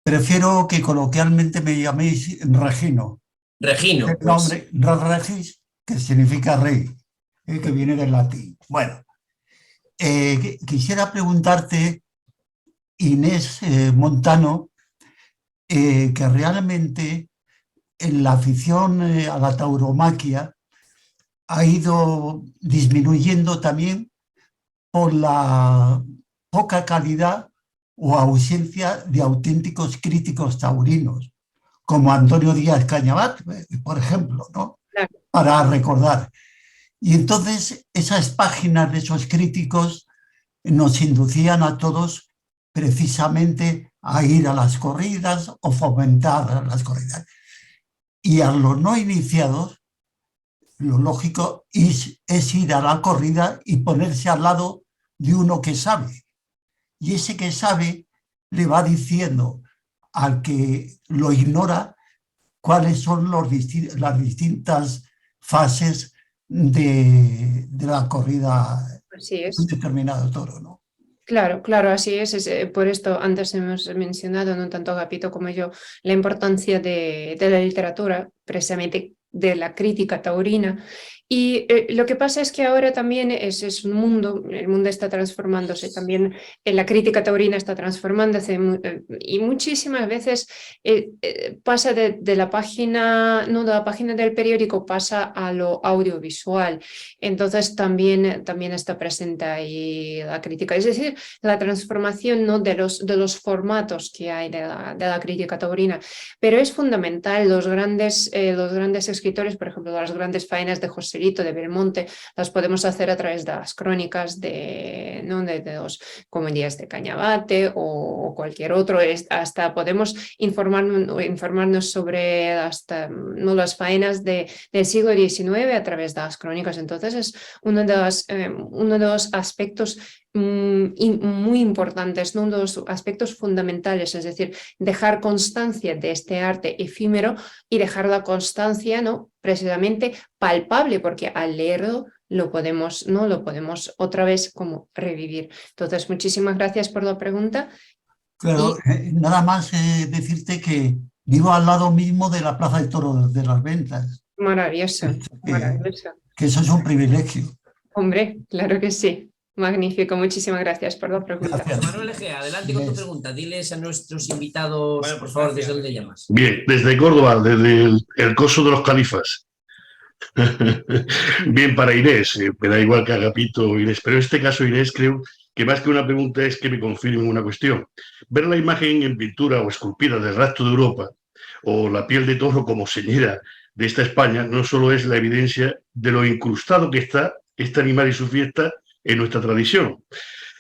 Prefiero que coloquialmente me llaméis Regino. Regino. El nombre Regis, que significa rey, que viene del latín. Bueno, quisiera preguntarte, Inés Montano, que realmente en la afición a la tauromaquia ha ido disminuyendo también por la poca calidad o ausencia de auténticos críticos taurinos, como Antonio Díaz Cañabat, por ejemplo, ¿no? Claro. Para recordar. Y entonces esas páginas de esos críticos nos inducían a todos precisamente a ir a las corridas o fomentar las corridas. Y a los no iniciados, lo lógico es ir a la corrida y ponerse al lado de uno que sabe. Y ese que sabe le va diciendo al que lo ignora cuáles son las distintas fases de la corrida de un determinado toro, ¿no? Claro, claro, así es. Por esto antes hemos mencionado, no tanto Agapito como yo, la importancia de la literatura, precisamente de la crítica taurina. Y lo que pasa es que ahora también es un mundo, el mundo está transformándose, también la crítica taurina está transformándose y muchísimas veces pasa de la página, no de la página del periódico, pasa a lo audiovisual. Entonces también está presente ahí la crítica, es decir, la transformación, ¿no? de los formatos que hay de la crítica taurina. Pero es fundamental, los grandes escritores, por ejemplo, las grandes faenas de José de Belmonte, las podemos hacer a través de las crónicas de los comedias de Cañabate o cualquier otro. Hasta podemos informarnos sobre las faenas del siglo XIX a través de las crónicas. Entonces es uno de los aspectos muy importantes, ¿no? Uno de los aspectos fundamentales, es decir, dejar constancia de este arte efímero y dejar la constancia, ¿no? Precisamente palpable, porque al leerlo lo podemos otra vez como revivir. Entonces, muchísimas gracias por la pregunta. Claro, nada más decirte que vivo al lado mismo de la Plaza de Toros de las Ventas. Maravilloso, maravilloso. Que eso es un privilegio. Hombre, claro que sí. Magnífico, muchísimas gracias por la pregunta. Gracias. Manuel Egea, adelante con tu pregunta. Diles a nuestros invitados, bueno, por favor, ¿desde dónde llamas? Bien, desde Córdoba, desde el coso de los califas. Bien, para Inés, me da igual que Agapito o Inés, pero en este caso, Inés, creo que más que una pregunta es que me confirmen una cuestión. Ver la imagen en pintura o esculpida del rastro de Europa o la piel de toro como señera de esta España no solo es la evidencia de lo incrustado que está este animal y su fiesta en nuestra tradición,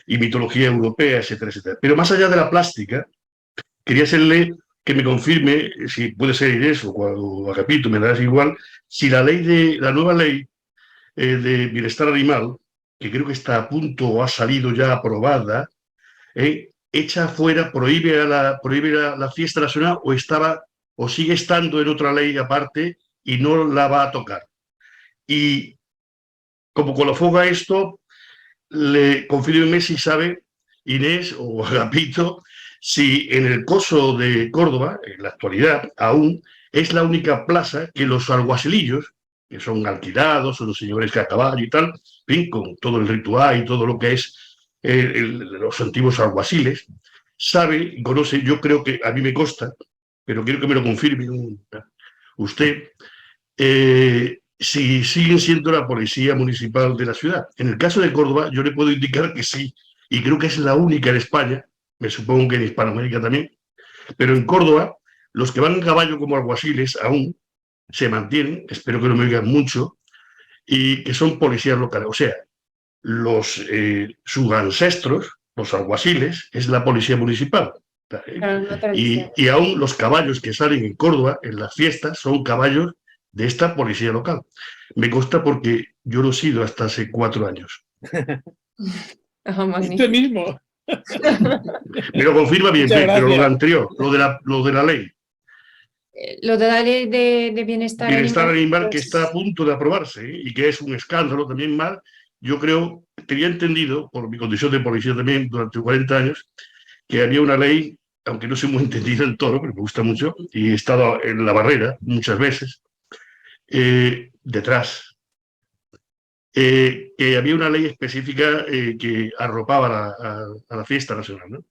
y mitología europea, etcétera, etcétera. Pero más allá de la plástica, quería hacerle que me confirme, si puede ser Inés o Agapito, me darás igual, si la nueva ley de bienestar animal, que creo que está a punto o ha salido ya aprobada, echa fuera, prohíbe la fiesta nacional o sigue estando en otra ley aparte y no la va a tocar. Y como colofón a esto, le confirme si sabe Inés o Agapito si en el Coso de Córdoba, en la actualidad, aún es la única plaza que los alguacilillos, que son alquilados, son los señores que a caballo y tal, fin, con todo el ritual y todo lo que es los antiguos alguaciles, sabe y conoce, yo creo que a mí me consta, pero quiero que me lo confirme usted, si siguen siendo la policía municipal de la ciudad. En el caso de Córdoba, yo le puedo indicar que sí, y creo que es la única en España, me supongo que en Hispanoamérica también, pero en Córdoba, los que van a caballo como alguaciles aún se mantienen, espero que no me oigan mucho, y que son policías locales. O sea, sus ancestros, los alguaciles, es la policía municipal. Y aún los caballos que salen en Córdoba en las fiestas son caballos de esta policía local. Me consta porque yo lo he sido hasta hace 4 años. Usted mismo. Me lo confirma bien, pero lo anterior, lo de la ley. Lo de la ley de bienestar animal pues... que está a punto de aprobarse y que es un escándalo también mal. Yo creo, tenía entendido, por mi condición de policía también durante 40 años, que había una ley, aunque no soy muy entendido en todo, pero me gusta mucho, y he estado en la barrera muchas veces, detrás, que había una ley específica que arropaba a la fiesta nacional, ¿no?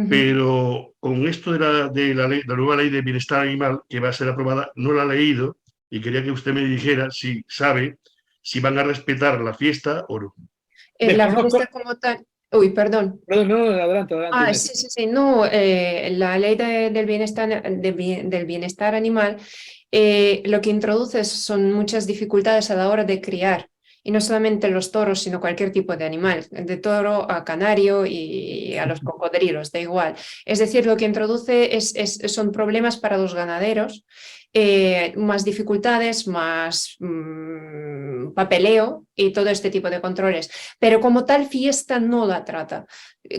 Pero con esto de la nueva ley de bienestar animal que va a ser aprobada, no la he leído y quería que usted me dijera si sabe si van a respetar la fiesta o no. La fiesta como tal... Uy, perdón. No, adelante. Sí. No, la ley del bienestar animal lo que introduce son muchas dificultades a la hora de criar. Y no solamente los toros, sino cualquier tipo de animal, de toro a canario y a los cocodrilos, da igual. Es decir, lo que introduce son problemas para los ganaderos, más dificultades, más papeleo y todo este tipo de controles. Pero como tal fiesta no la trata.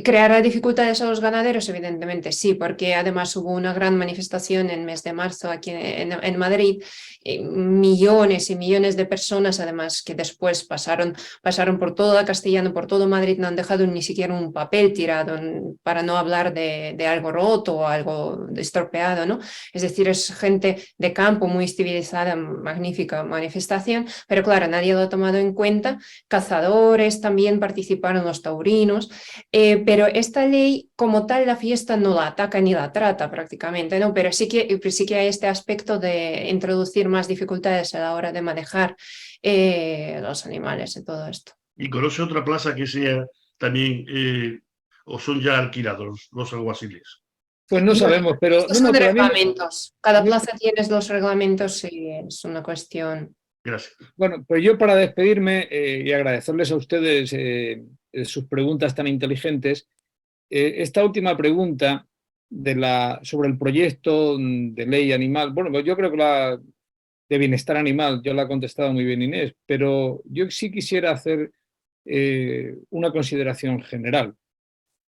¿Creará dificultades a los ganaderos? Evidentemente sí, porque además hubo una gran manifestación en el mes de marzo aquí en Madrid, millones y millones de personas además que después pasaron por toda Castellano, por todo Madrid, no han dejado ni siquiera un papel tirado, para no hablar de algo roto o algo estropeado, ¿no? Es decir, es gente de campo muy civilizada, magnífica manifestación, pero claro, nadie lo ha tomado en cuenta. Cazadores también participaron, los taurinos, pero esta ley como tal la fiesta no la ataca ni la trata prácticamente, ¿no? Pero sí que hay este aspecto de introducir más dificultades a la hora de manejar los animales y todo esto. ¿Y conoce otra plaza que sea también, o son ya alquilados los alguaciles? Pues no sabemos, pero... Estos son reglamentos. Cada plaza tiene los reglamentos y es una cuestión... Gracias. Bueno, pues yo para despedirme y agradecerles a ustedes sus preguntas tan inteligentes, esta última pregunta sobre el proyecto de ley animal, bueno, pues yo creo que la de bienestar animal, yo la he contestado muy bien Inés, pero yo sí quisiera hacer una consideración general.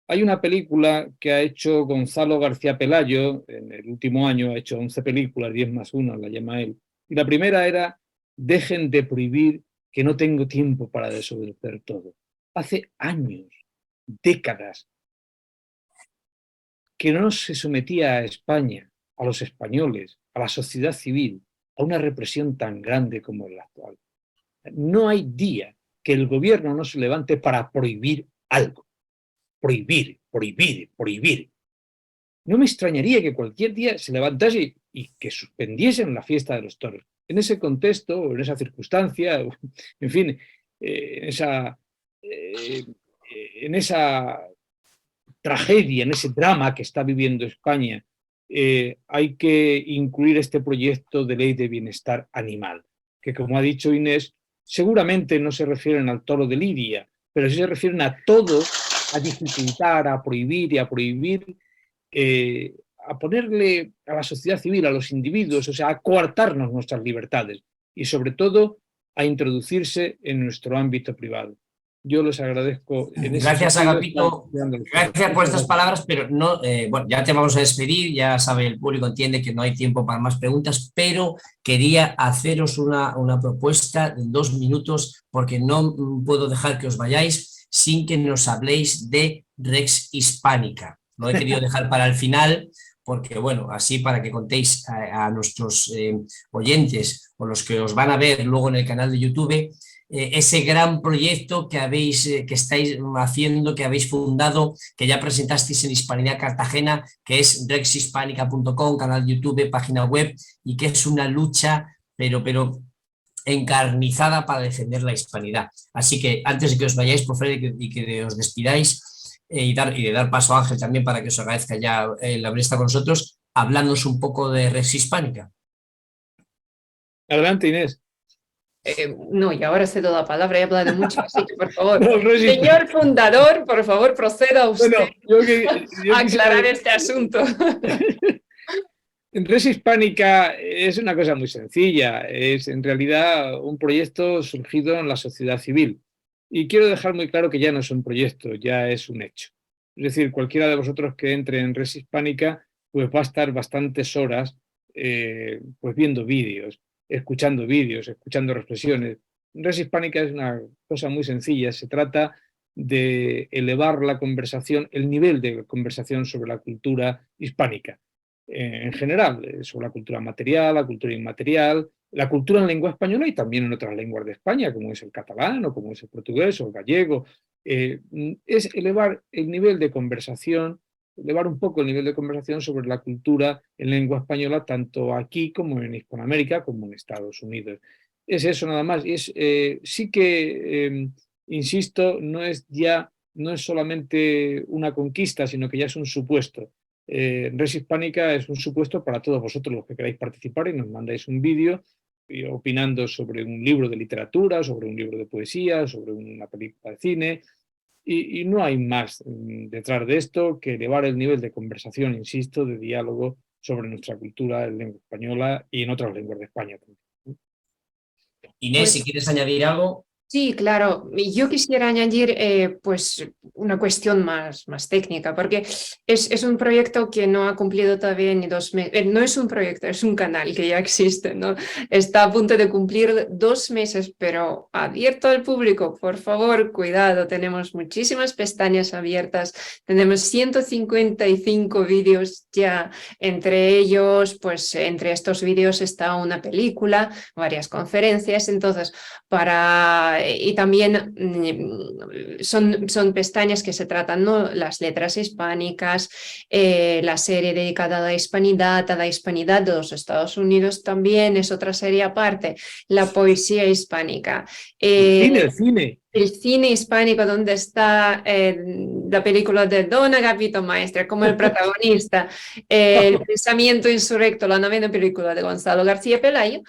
Hay una película que ha hecho Gonzalo García Pelayo, en el último año ha hecho 11 películas, 10+1 la llama él, y la primera era Dejen de prohibir, que no tengo tiempo para desobedecer todo. Hace años, décadas, que no se sometía a España, a los españoles, a la sociedad civil, a una represión tan grande como la actual. No hay día que el gobierno no se levante para prohibir algo. Prohibir. No me extrañaría que cualquier día se levantase y que suspendiesen la fiesta de los toros. En ese contexto, en esa circunstancia, en fin, en esa tragedia, en ese drama que está viviendo España, hay que incluir este proyecto de ley de bienestar animal, que como ha dicho Inés, seguramente no se refieren al toro de Lidia, pero sí se refieren a todo a dificultar, a prohibir y a prohibir, a ponerle a la sociedad civil, a los individuos, o sea, a coartarnos nuestras libertades y sobre todo a introducirse en nuestro ámbito privado. Yo les agradezco. Gracias, Agapito. Gracias por estas palabras, pero no, bueno, ya te vamos a despedir, ya sabe, el público entiende que no hay tiempo para más preguntas, pero quería haceros una propuesta en 2 minutos, porque no puedo dejar que os vayáis sin que nos habléis de Rex Hispánica. Lo he querido dejar para el final, porque bueno, así para que contéis a nuestros oyentes o los que os van a ver luego en el canal de YouTube, ese gran proyecto que estáis haciendo, que habéis fundado, que ya presentasteis en Hispanidad Cartagena, que es rexhispánica.com, canal de YouTube, página web, y que es una lucha, pero encarnizada para defender la hispanidad. Así que antes de que os vayáis, por favor, y que os despidáis, y de dar paso a Ángel también para que os agradezca ya el haber estado con nosotros, hablándonos un poco de Rex Hispánica. Adelante, Inés. No, y ahora cedo la palabra, he hablado mucho, así que por favor, señor fundador, por favor, proceda usted a aclarar este asunto. Rex Hispánica es una cosa muy sencilla, es en realidad un proyecto surgido en la sociedad civil. Y quiero dejar muy claro que ya no es un proyecto, ya es un hecho. Es decir, cualquiera de vosotros que entre en Rex Hispánica pues va a estar bastantes horas pues viendo vídeos, escuchando reflexiones. Rex Hispánica es una cosa muy sencilla, se trata de elevar la conversación, el nivel de conversación sobre la cultura hispánica en general, sobre la cultura material, la cultura inmaterial, la cultura en lengua española y también en otras lenguas de España, como es el catalán o como es el portugués o el gallego. Es elevar el nivel de conversación, elevar un poco el nivel de conversación sobre la cultura en lengua española, tanto aquí como en Hispanoamérica, como en Estados Unidos. Es eso nada más. Sí que, insisto, no es solamente una conquista, sino que ya es un supuesto. Rex Hispánica es un supuesto para todos vosotros los que queráis participar y nos mandáis un vídeo opinando sobre un libro de literatura, sobre un libro de poesía, sobre una película de cine. Y no hay más detrás de esto que elevar el nivel de conversación, insisto, de diálogo sobre nuestra cultura en lengua española y en otras lenguas de España también. Inés, si quieres añadir algo. Sí, claro. Yo quisiera añadir pues una cuestión más técnica, porque es un proyecto que no ha cumplido todavía ni 2 meses. No es un proyecto, es un canal que ya existe, ¿no? Está a punto de cumplir 2 meses, pero abierto al público. Por favor, cuidado, tenemos muchísimas pestañas abiertas, tenemos 155 vídeos ya. Entre ellos, pues entre estos vídeos está una película, varias conferencias, entonces y también son pestañas que se tratan, ¿no? Las letras hispánicas, la serie dedicada a la hispanidad de los Estados Unidos también es otra serie aparte, la poesía hispánica. El cine. El cine hispánico, donde está la película de Don Agapito Maestre como el protagonista, el pensamiento insurrecto, la 9ª película de Gonzalo García Pelayo,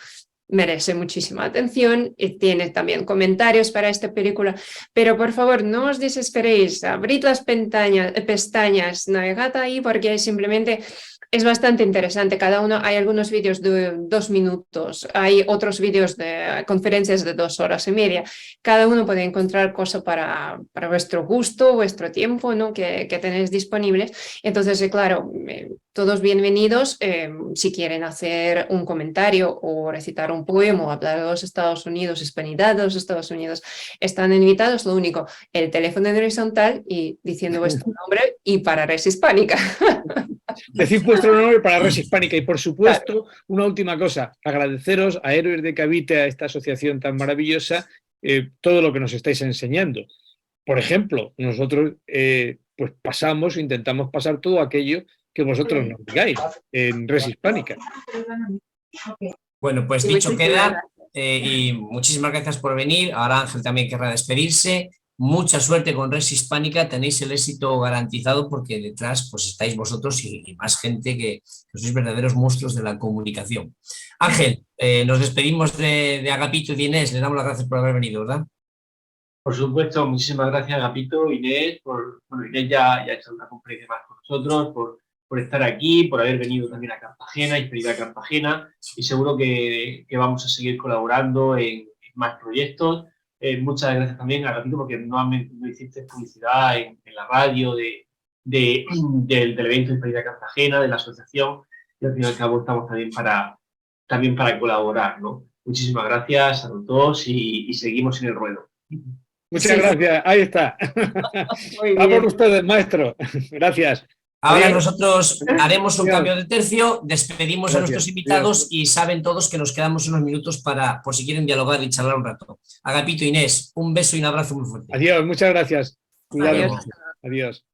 merece muchísima atención y tiene también comentarios para esta película, pero por favor no os desesperéis, abrid las pestañas, navegad ahí porque simplemente es bastante interesante. Cada uno, hay algunos vídeos de 2 minutos, hay otros vídeos de conferencias de 2 horas y media. Cada uno puede encontrar cosas para vuestro gusto, vuestro tiempo, ¿no? que tenéis disponibles. Entonces, claro, todos bienvenidos. Si quieren hacer un comentario o recitar un poema o hablar de los Estados Unidos, hispanidad de los Estados Unidos, están invitados. Lo único, el teléfono en horizontal y diciendo vuestro nombre y para Rex Hispánica. Decid vuestro nombre para Rex Hispánica. Y por supuesto, una última cosa, agradeceros a Héroes de Cavite, a esta asociación tan maravillosa, todo lo que nos estáis enseñando. Por ejemplo, nosotros pues intentamos pasar todo aquello que vosotros nos digáis en Rex Hispánica. Bueno, pues dicho queda, y muchísimas gracias por venir. Ahora Ángel también querrá despedirse. Mucha suerte con Rex Hispánica, tenéis el éxito garantizado porque detrás pues estáis vosotros y más gente que sois verdaderos monstruos de la comunicación. Ángel, nos despedimos de Agapito y de Inés, les damos las gracias por haber venido, ¿verdad? Por supuesto, muchísimas gracias, Agapito, Inés, Inés ya ha hecho una conferencia más con nosotros, por estar aquí, por haber venido también a Cartagena, Hispanidad Cartagena, y seguro que vamos a seguir colaborando en más proyectos. Muchas gracias también, Agapito, porque no hiciste publicidad en la radio del evento Hispanidad Cartagena, de la asociación, y al fin y al cabo estamos también para colaborar, ¿no? Muchísimas gracias a los dos y seguimos en el ruedo. Muchas gracias, ahí está. Vamos ustedes, maestro. Gracias. Ahora nosotros haremos un Dios. cambio de tercio, despedimos Gracias. a nuestros invitados Dios. y saben todos que nos quedamos unos minutos por si quieren dialogar y charlar un rato. Agapito, Inés, un beso y un abrazo muy fuerte. Adiós, muchas gracias. Cuidado. Adiós. Adiós.